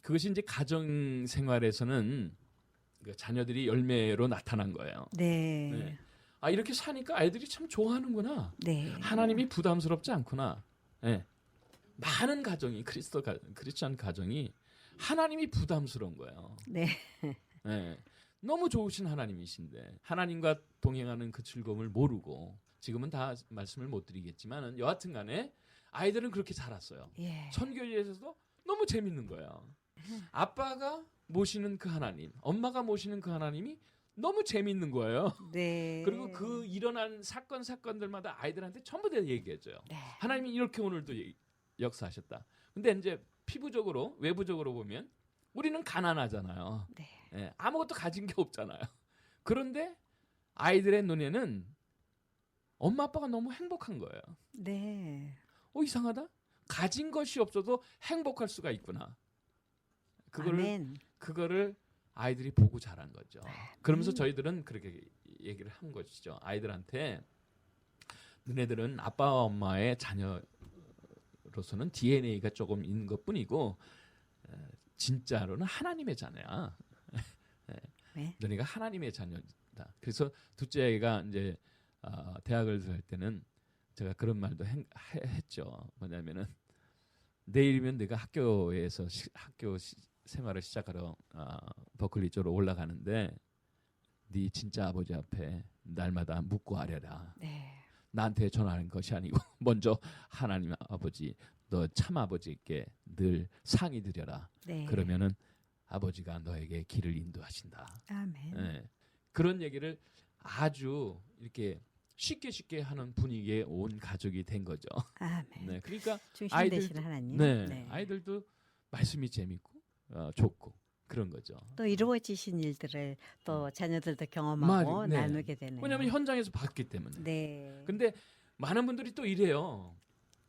그것이 이제 가정 생활에서는 그 자녀들이 열매로 나타난 거예요. 이렇게 사니까 아이들이 참 좋아하는구나. 하나님이 부담스럽지 않구나. 많은 가정이 크리스찬 가정이 하나님이 부담스러운 거예요. 너무 좋으신 하나님이신데 하나님과 동행하는 그 즐거움을 모르고 지금은 다 말씀을 못 드리겠지만 여하튼 간에 아이들은 그렇게 자랐어요. 선교지에서도 너무 재밌는 거예요. 아빠가 모시는 그 하나님, 엄마가 모시는 그 하나님이 너무 재미있는 거예요. 네. 그리고 그 일어난 사건들마다 아이들한테 전부 다 얘기해줘요. 네. 하나님이 이렇게 오늘도 역사하셨다. 근데 이제 피부적으로 외부적으로 보면 우리는 가난하잖아요. 네. 예, 아무것도 가진 게 없잖아요. 그런데 아이들의 눈에는 엄마 아빠가 너무 행복한 거예요. 네. 이상하다. 가진 것이 없어도 행복할 수가 있구나. 아멘. 그거를 아이들이 보고 자란 거죠. 그러면서 저희들은 그렇게 얘기를 한 것이죠. 아이들한테 너네들은 아빠와 엄마의 자녀로서는 DNA가 조금 있는 것뿐이고 진짜로는 하나님의 자녀야. 네. 너네가 하나님의 자녀다. 그래서 둘째 아이가 이제 대학을 들어갈 때는 제가 그런 말도 했죠. 뭐냐면은 내일이면 내가 학교에서 학교 생활을 시작하러 버클리 쪽으로 올라가는데 네 진짜 아버지 앞에 날마다 묻고 아뢰라. 네. 나한테 전하는 것이 아니고 먼저 하나님 아버지 너 참 아버지께 늘 상의 드려라. 네. 그러면은 아버지가 너에게 길을 인도하신다. 아멘. 네. 그런 얘기를 아주 이렇게 쉽게 하는 분위기에 온 가족이 된 거죠. 아멘. 네, 그러니까 중심 아이들- 되시는 하나님. 네, 아이들도 말씀이 재밌고 좋고 그런 거죠. 또 이루어지신 일들을 또 자녀들도 경험하고 맞아요. 네. 나누게 되네요. 왜냐하면 현장에서 봤기 때문에. 네. 근데 많은 분들이 또 이래요.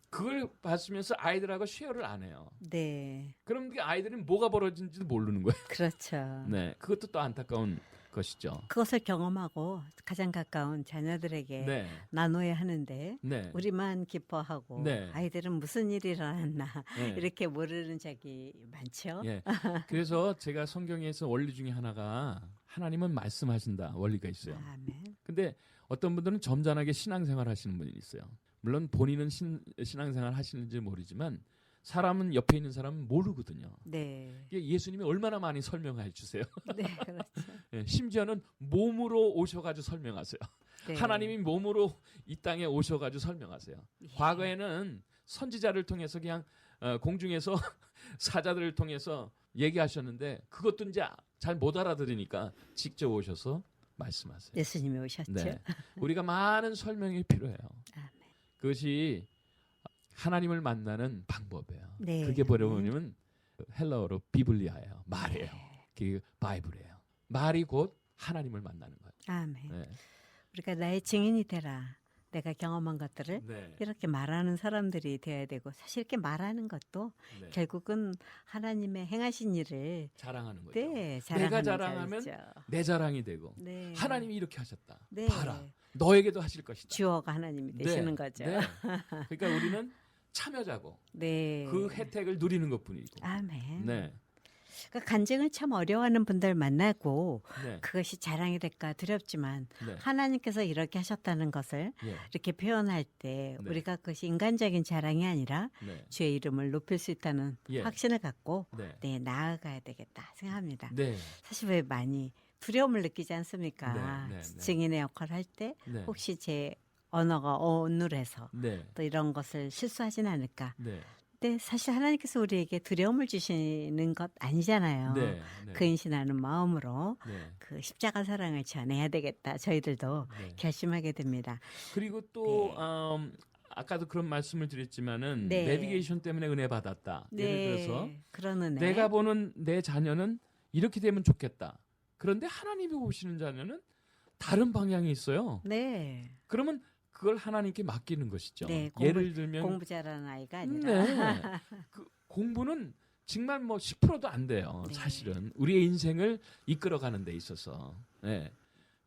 그걸 봤으면서 아이들하고 쉐어를 안 해요. 네. 그럼 그 아이들은 뭐가 벌어진지도 모르는 거예요. 그렇죠. 네, 그것도 또 안타까운 것이죠. 그것을 경험하고 가장 가까운 자녀들에게 네, 나눠야 하는데 네, 우리만 기뻐하고 네. 아이들은 무슨 일이 일어났나 네. 이렇게 모르는 적이 많죠. 예. 그래서 제가 성경에서 원리 중에 하나가 하나님은 말씀하신다 원리가 있어요. 아멘. 근데 어떤 분들은 점잖하게 신앙생활 하시는 분이 있어요. 물론 본인은 신앙생활 하시는지 모르지만 사람은 옆에 있는 사람은 모르거든요. 네. 이게 예수님이 얼마나 많이 설명해 주세요. 네, 그렇죠. 예, 심지어는 몸으로 오셔가지고 설명하세요. 네. 하나님이 몸으로 이 땅에 오셔가지고 설명하세요. 예. 과거에는 선지자를 통해서 그냥 공중에서 사자들을 통해서 얘기하셨는데 그것도 이제 잘 못 알아들으니까 직접 오셔서 말씀하세요. 예수님이 오셨죠. 네, 우리가 많은 설명이 필요해요. 아멘. 그것이 하나님을 만나는 방법이에요. 네. 그게 뭐냐면 헬라어로 비블리아예요. 말이에요. 네. 그게 바이블이에요. 말이 곧 하나님을 만나는 거예요. 아멘. 네. 우리가 나의 증인이 되라. 내가 경험한 것들을 네. 이렇게 말하는 사람들이 되어야 되고 사실 이렇게 말하는 것도 네. 결국은 하나님의 행하신 일을 자랑하는 거죠. 네, 내가 자랑하는 자랑하면 자리죠. 내 자랑이 되고 네. 하나님이 이렇게 하셨다. 네. 봐라. 너에게도 하실 것이다. 주어가 하나님이 되시는 거죠. 네. 그러니까 우리는 참여자고 네. 그 혜택을 누리는 것뿐이고. 아멘. 네. 그러니까 간증을 참 어려워하는 분들 만나고 네. 그것이 자랑이 될까 두렵지만 네. 하나님께서 이렇게 하셨다는 것을 예. 이렇게 표현할 때 네. 우리가 그것이 인간적인 자랑이 아니라 네. 주의 이름을 높일 수 있다는 예. 확신을 갖고 네. 네, 나아가야 되겠다 생각합니다. 네. 사실 왜 많이 두려움을 느끼지 않습니까? 네, 네, 네. 증인의 역할을 할 때 네. 혹시 제 언어가 어눌해서 네. 또 이런 것을 실수하진 않을까. 네. 근데 사실 하나님께서 우리에게 두려움을 주시는 것 아니잖아요. 네. 네. 근신하는 마음으로 네. 그 십자가 사랑을 전해야 되겠다. 저희들도 네. 결심하게 됩니다. 그리고 또 네. 아까도 그런 말씀을 드렸지만은 네. 내비게이션 때문에 은혜 받았다. 예를 들어서 그런 은혜. 내가 보는 내 자녀는 이렇게 되면 좋겠다. 그런데 하나님이 보시는 자녀는 다른 방향이 있어요. 네. 그러면 그걸 하나님께 맡기는 것이죠. 네, 예를 들면 공부 잘하는 아이가 아니라 네. 그 공부는 정말 뭐 10%도 안 돼요. 네. 사실은 우리의 인생을 이끌어가는 데 있어서. 네.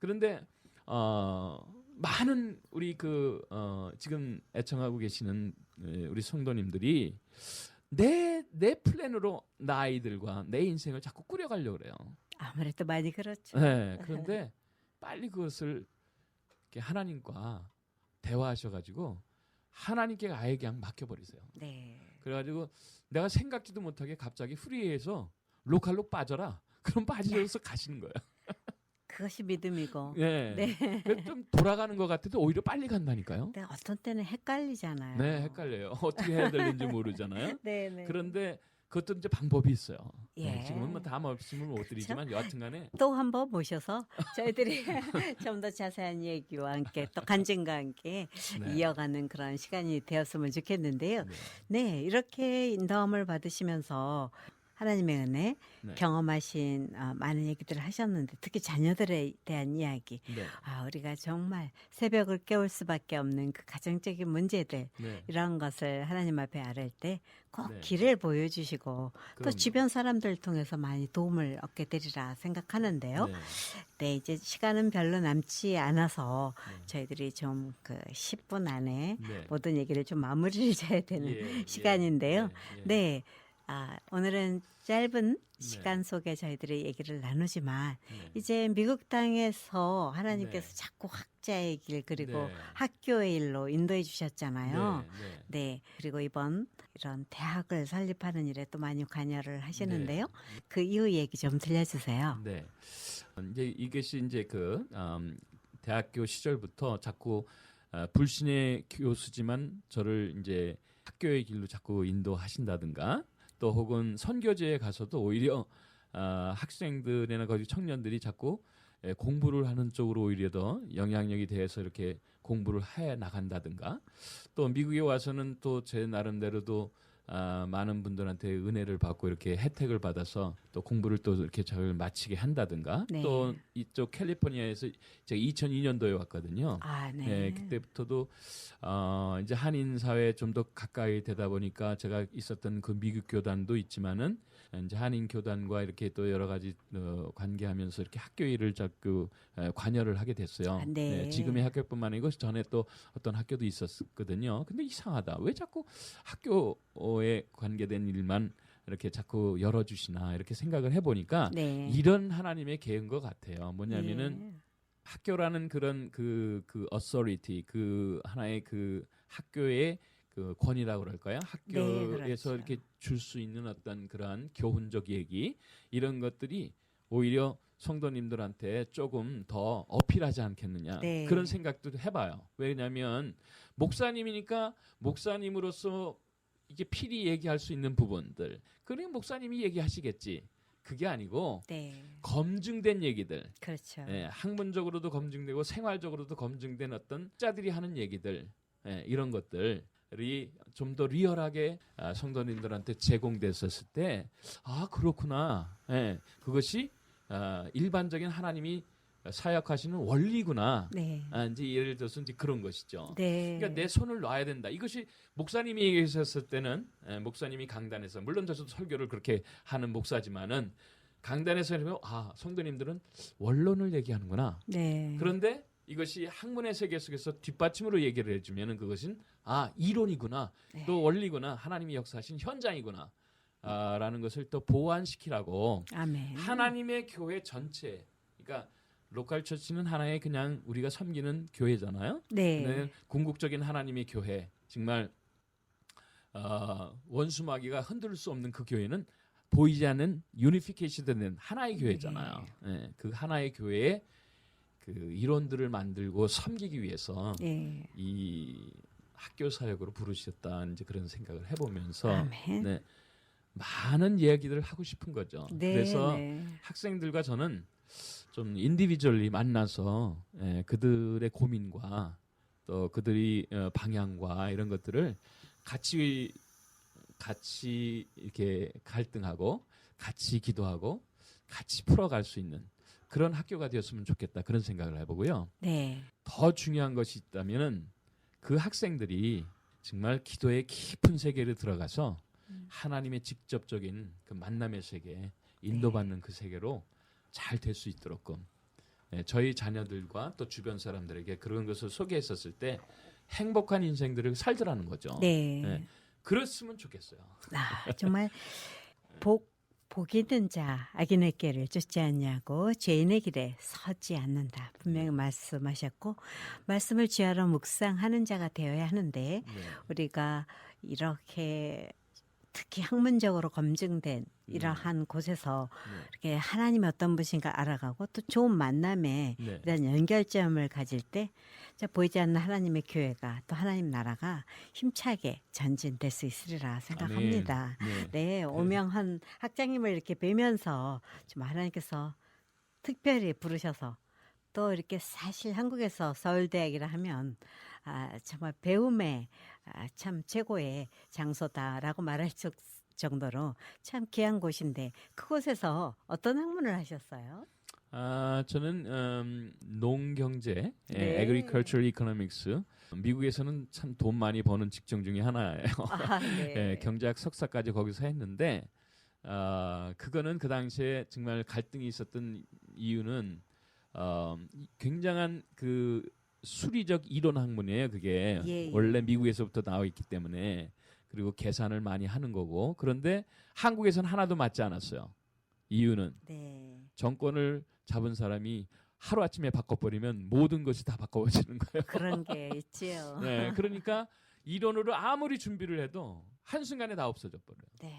그런데 많은 우리 지금 애청하고 계시는 우리 성도님들이 내 플랜으로 나 아이들과 내 인생을 자꾸 꾸려가려고 그래요. 아무래도 많이 그렇죠. 네. 그런데 빨리 그것을 이렇게 하나님과 대화하셔가지고 하나님께 아예 그냥 맡겨버리세요. 네. 그래가지고 내가 생각지도 못하게 갑자기 프리에서 로컬로 빠져라. 그럼 빠지셔서 가시는 거예요. 그것이 믿음이고. 네. 네. 그래서 좀 돌아가는 것 같아도 오히려 빨리 간다니까요. 근데 어떤 때는 헷갈리잖아요. 네, 헷갈려요. 어떻게 해야 되는지 모르잖아요. 네, 네. 그런데 그것도 이제 방법이 있어요. 예. 지금은 뭐 다 말씀을 못 드리지만 여하튼간에 또 한 번 모셔서 저희들이 좀 더 자세한 얘기와 함께 또 간증과 함께 네. 이어가는 그런 시간이 되었으면 좋겠는데요. 네, 이렇게 인도함을 받으시면서 하나님의 은혜 네. 경험하신 많은 얘기들을 하셨는데 특히 자녀들에 대한 이야기. 네. 우리가 정말 새벽을 깨울 수밖에 없는 그 가정적인 문제들 네. 이런 것을 하나님 앞에 아뢰 때 꼭 네. 길을 보여주시고 또 그럼요. 주변 사람들 통해서 많이 도움을 얻게 되리라 생각하는데요. 네. 네, 이제 시간은 별로 남지 않아서 네. 저희들이 좀 그 10분 안에 네. 모든 얘기를 좀 마무리를 져야 되는 예, 시간인데요. 예, 예. 네, 오늘은 짧은 시간 속에 저희들이 얘기를 나누지만 네. 이제 미국 땅에서 하나님께서 네. 자꾸 학자의 길 그리고 네. 학교의 일로 인도해 주셨잖아요. 네. 네. 네, 그리고 이번 이런 대학을 설립하는 일에 또 많이 관여를 하시는데요. 그 이후 얘기 좀 들려주세요. 네. 이제 이것이 이제 그 대학교 시절부터 자꾸 불신의 교수지만 저를 이제 학교의 길로 자꾸 인도하신다든가 또 혹은 선교제에 가서도 오히려 학생들이나 거기 청년들이 자꾸 공부를 하는 쪽으로 오히려 더 영향력이 돼서 이렇게 공부를 해 나간다든가 또 미국에 와서는 또 제 나름대로도 많은 분들한테 은혜를 받고 이렇게 혜택을 받아서 또 공부를 또 이렇게 잘 마치게 한다든가 네. 또 이쪽 캘리포니아에서 제가 2002년도에 왔거든요. 네. 네, 그때부터도 이제 한인 사회에 좀 더 가까이 되다 보니까 제가 있었던 그 미국 교단도 있지만은 이제 한인 교단과 이렇게 또 여러 가지 관계하면서 이렇게 학교 일을 자꾸 관여를 하게 됐어요. 네. 지금의 학교뿐만 아니고 전에 또 어떤 학교도 있었거든요. 근데 이상하다. 왜 자꾸 학교에 관계된 일만 이렇게 자꾸 열어주시나 이렇게 생각을 해보니까 네. 이런 하나님의 계획인 것 같아요. 뭐냐면은 학교라는 그런 그 authority 그 하나의 그 학교의 그 권위라고 그럴까요? 학교에서 그렇죠. 이렇게 줄 수 있는 어떤 그러한 교훈적 얘기 이런 것들이 오히려 성도님들한테 조금 더 어필하지 않겠느냐 네. 그런 생각도 해봐요. 왜냐하면 목사님이니까 목사님으로서 이게 필히 얘기할 수 있는 부분들 그러니 목사님이 얘기하시겠지. 그게 아니고 네. 검증된 얘기들, 그렇죠. 학문적으로도 검증되고 생활적으로도 검증된 어떤 자들이 하는 얘기들 이런 것들이 좀 더 리얼하게 성도님들한테 제공됐었을 때 그렇구나. 그것이 일반적인 하나님이 사역하시는 원리구나. 네. 이제 예를 들어서 이제 그런 것이죠. 네. 그러니까 내 손을 놔야 된다. 이것이 목사님이 얘기하셨을 때는 목사님이 강단에서 물론 저도 설교를 그렇게 하는 목사지만은 강단에서 하면 성도님들은 원론을 얘기하는구나. 네. 그런데 이것이 학문의 세계 속에서 뒷받침으로 얘기를 해주면은 그것은 이론이구나. 네. 또 원리구나. 하나님이 역사하신 현장이구나. 라는 것을 또 보완시키라고 아멘. 하나님의 교회 전체 그러니까 로컬 처치는 하나의 그냥 우리가 섬기는 교회잖아요. 네. 궁극적인 하나님의 교회 정말 원수마귀가 흔들 수 없는 그 교회는 보이지 않는 유니피케이션된 하나의 교회잖아요. 그 하나의 교회의 그 이론들을 만들고 섬기기 위해서 이 학교 사역으로 부르셨다 이제 그런 생각을 해보면서 아멘. 많은 이야기들을 하고 싶은 거죠. 네, 그래서 학생들과 저는 좀 인디비주얼리 만나서 그들의 고민과 또 그들이 방향과 이런 것들을 같이 이렇게 갈등하고 같이 기도하고 같이 풀어갈 수 있는 그런 학교가 되었으면 좋겠다 그런 생각을 해보고요. 네. 더 중요한 것이 있다면은 그 학생들이 정말 기도의 깊은 세계를 들어가서 하나님의 직접적인 그 만남의 세계, 인도받는 그 세계로 잘 될 수 있도록끔 저희 자녀들과 또 주변 사람들에게 그런 것을 소개했었을 때 행복한 인생들을 살더라는 거죠. 네. 그랬으면 좋겠어요. 정말 복 있는 자 악인의 길을 쫓지 않냐고 죄인의 길에 서지 않는다. 분명히 말씀하셨고 말씀을 쥐하러 묵상하는 자가 되어야 하는데 우리가 이렇게 특히 학문적으로 검증된 이러한 곳에서 네. 이렇게 하나님이 어떤 분인가 알아가고 또 좋은 만남에 네. 이런 연결점을 가질 때 보이지 않는 하나님의 교회가 또 하나님 나라가 힘차게 전진될 수 있으리라 생각합니다. 아멘. 네, 오명헌 학장님을 이렇게 뵈면서 좀 하나님께서 특별히 부르셔서 또 이렇게 사실 한국에서 서울대학이라 하면 정말 배움의 참 최고의 장소다라고 말할 정도로 참 귀한 곳인데 그곳에서 어떤 학문을 하셨어요? 저는 농경제, 네. Agricultural Economics. 미국에서는 참 돈 많이 버는 직종 중에 하나예요. 네. 경제학 석사까지 거기서 했는데 그거는 그 당시에 정말 갈등이 있었던 이유는 굉장한 그 수리적 이론 학문이에요. 그게 예. 원래 미국에서부터 나와 있기 때문에 그리고 계산을 많이 하는 거고 그런데 한국에서는 하나도 맞지 않았어요. 이유는 네. 정권을 잡은 사람이 하루아침에 바꿔버리면 모든 것이 다 바꿔버리는 거예요. 그런 게 있지요. 네, 그러니까 이론으로 아무리 준비를 해도 한순간에 다 없어져 버려요. 네.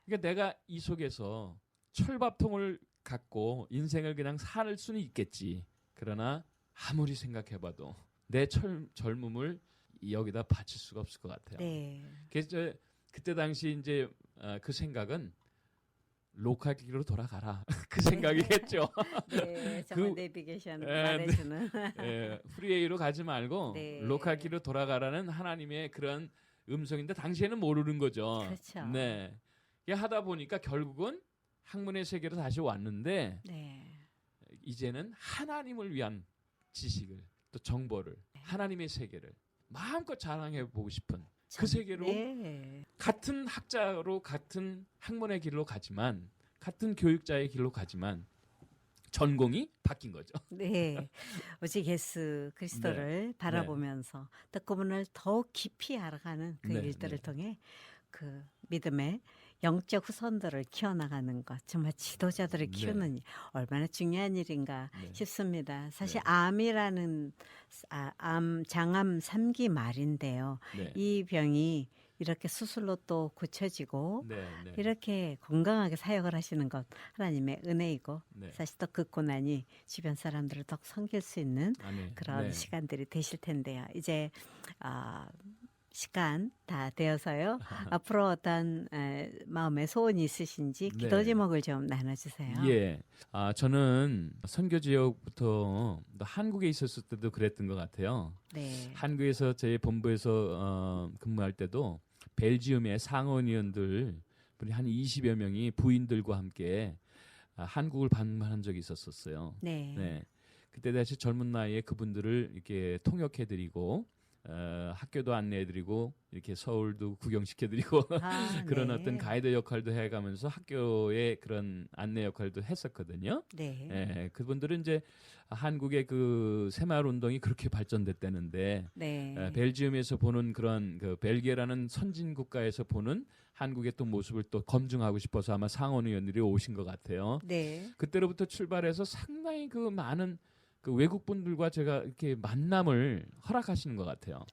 그러니까 내가 이 속에서 철밥통을 갖고 인생을 그냥 살 수는 있겠지. 그러나 아무리 생각해봐도 내 젊음을 여기다 바칠 수가 없을 것 같아요. 네. 그래서 그때 당시 이제 그 생각은 로컬 기로 돌아가라. 그 생각이겠죠. 네, 정말 내비게이션 말해주는. 프리웨이로 가지 말고 네. 로컬 기로 돌아가라는 하나님의 그런 음성인데 당시에는 모르는 거죠. 그렇죠. 네. 하다 보니까 결국은 학문의 세계로 다시 왔는데 네. 이제는 하나님을 위한 지식을 또 정보를 하나님의 세계를 마음껏 자랑해 보고 싶은 그 세계로 네. 같은 학자로 같은 학문의 길로 가지만 같은 교육자의 길로 가지만 전공이 바뀐 거죠. 네, 오직 예수 그리스도를 바라보면서 또 그분을 더욱 깊이 알아가는 그 일들을 통해 그 믿음의 영적 후손들을 키워나가는 것 정말 지도자들을 키우는 일, 얼마나 중요한 일인가 싶습니다. 사실 암이라는 장암 3기 말인데요. 이 병이 이렇게 수술로 또 고쳐지고 이렇게 건강하게 사역을 하시는 것 하나님의 은혜이고 사실 또 그 고난이 주변 사람들을 더 섬길 수 있는 그런 시간들이 되실 텐데요. 이제 시간 다 되어서요. 앞으로 어떤 마음의 소원이 있으신지 기도 제목을 좀 나눠주세요. 예, 저는 선교 지역부터 한국에 있었을 때도 그랬던 것 같아요. 네. 한국에서 제 본부에서 근무할 때도 벨지움의 상원의원들 한 20여 명이 부인들과 함께 한국을 방문한 적이 있었어요. 네. 그때 다시 젊은 나이에 그분들을 이렇게 통역해드리고 학교도 안내해드리고 이렇게 서울도 구경시켜드리고 그런 어떤 가이드 역할도 해가면서 학교의 그런 안내 역할도 했었거든요. 그분들은 이제 한국의 그 새마을 운동이 그렇게 발전됐다는데 벨지움에서 보는 그런 그 벨기에라는 선진 국가에서 보는 한국의 또 모습을 또 검증하고 싶어서 아마 상원의원들이 오신 것 같아요. 그때로부터 출발해서 상당히 그 많은 그 외국 분들과 제가 이렇게 만남을 허락하시는 것 같아요.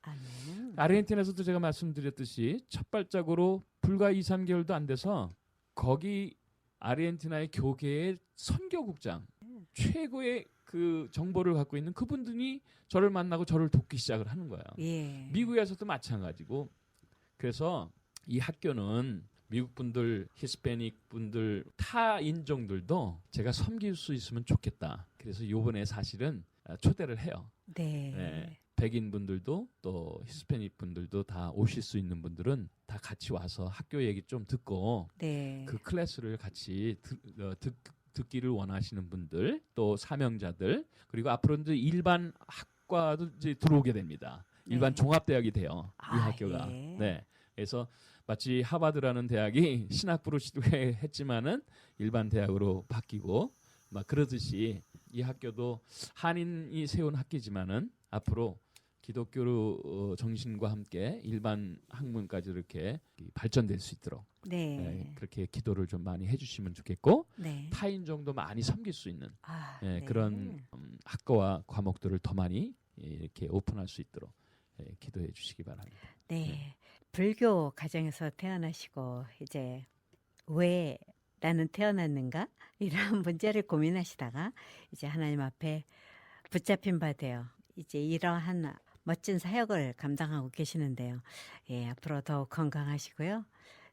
아르헨티나에서도 제가 말씀드렸듯이 첫 발자국으로 불과 2, 3개월도 안 돼서 거기 아르헨티나의 교계의 선교국장 최고의 그 정보를 갖고 있는 그분들이 저를 만나고 저를 돕기 시작을 하는 거예요. 미국에서도 마찬가지고 그래서 이 학교는 미국 분들, 히스패닉 분들, 타 인종들도 제가 섬길 수 있으면 좋겠다. 그래서 이번에 사실은 초대를 해요. 백인 분들도 또 히스패닉 분들도 다 오실 수 있는 분들은 다 같이 와서 학교 얘기 좀 듣고 그 클래스를 같이 듣기를 원하시는 분들, 또 사명자들, 그리고 앞으로는 일반 학과도 이제 들어오게 됩니다. 일반 종합대학이 돼요. 이 학교가. 그래서 마치 하버드라는 대학이 신학부로 시도했지만은 일반 대학으로 바뀌고 막 그러듯이 이 학교도 한인이 세운 학교지만은 앞으로 기독교 정신과 함께 일반 학문까지 이렇게 발전될 수 있도록 그렇게 기도를 좀 많이 해주시면 좋겠고 타인종도 많이 섬길 수 있는 그런 학과와 과목들을 더 많이 이렇게 오픈할 수 있도록 기도해 주시기 바랍니다. 불교 가정에서 태어나시고 이제 왜 나는 태어났는가? 이런 문제를 고민하시다가 이제 하나님 앞에 붙잡힌 바 되어 이제 이러한 멋진 사역을 감당하고 계시는데요. 예, 앞으로 더욱 건강하시고요.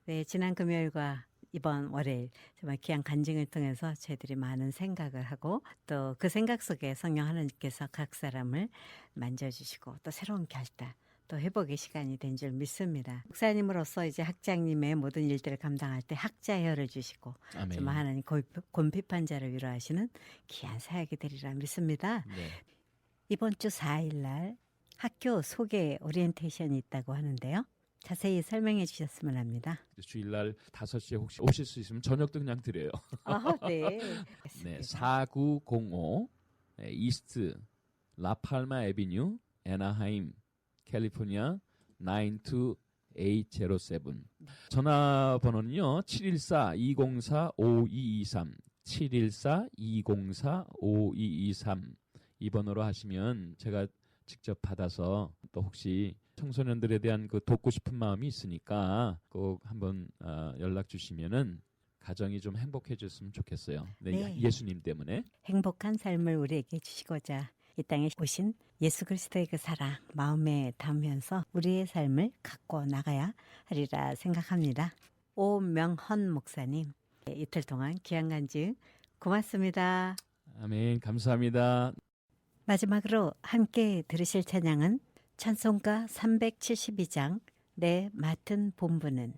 네, 지난 금요일과 이번 월요일 정말 귀한 간증을 통해서 저희들이 많은 생각을 하고 또 그 생각 속에 성령 하나님께서 각 사람을 만져주시고 또 새로운 결단 또 회복의 시간이 된 줄 믿습니다. 목사님으로서 이제 학장님의 모든 일들을 감당할 때 학자혈을 주시고 아멘. 정말 하나님 곤핍한 자를 위로하시는 귀한 사역이 되리라 믿습니다. 네. 이번 주 4일 날 학교 소개 오리엔테이션이 있다고 하는데요. 자세히 설명해 주셨으면 합니다. 주일날 5시에 혹시 오실 수 있으면 저녁도 그냥 드려요. 네. 네, 4905 이스트 라팔마 애비뉴 애나하임 캘리포니아 92807. 전화번호는요 714-204-5223 714-204-5223 이 번호로 하시면 제가 직접 받아서 또 혹시 청소년들에 대한 그 돕고 싶은 마음이 있으니까 꼭 한번 연락 주시면은 가정이 좀 행복해졌으면 좋겠어요. 네, 네. 예수님 때문에. 행복한 삶을 우리에게 주시고자 이 땅에 오신 예수 그리스도의 그 사랑 마음에 담으면서 우리의 삶을 갖고 나가야 하리라 생각합니다. 오명헌 목사님 이틀 동안 귀한 간증 고맙습니다. 아멘. 감사합니다. 마지막으로 함께 들으실 찬양은 찬송가 372장 내 맡은 본분은.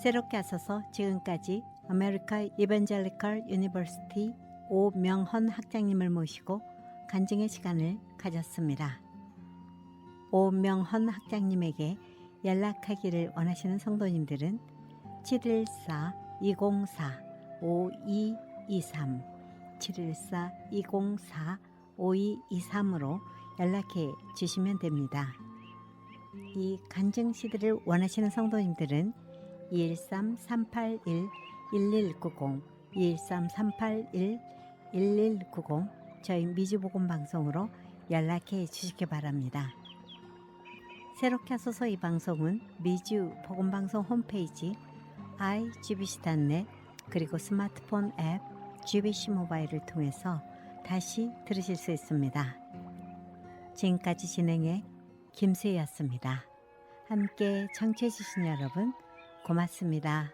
새롭게 하셔서 지금까지 아메리카 이벤젤리컬 유니버시티 오명헌 학장님을 모시고 간증의 시간을 가졌습니다. 오명헌 학장님에게 연락하기를 원하시는 성도님들은 714-204-5223 714-204-5223으로 연락해 주시면 됩니다. 이 간증 CD를 원하시는 성도님들은 213-381-1190 213-381-1190 저희 미주복음방송으로 연락해 주시기 바랍니다. 새롭게 하소서 이 방송은 미주복음방송 홈페이지 igbc.net 그리고 스마트폰 앱 GBC 모바일을 통해서 다시 들으실 수 있습니다. 지금까지 진행해 김수희였습니다. 함께 청취해 주신 여러분 고맙습니다.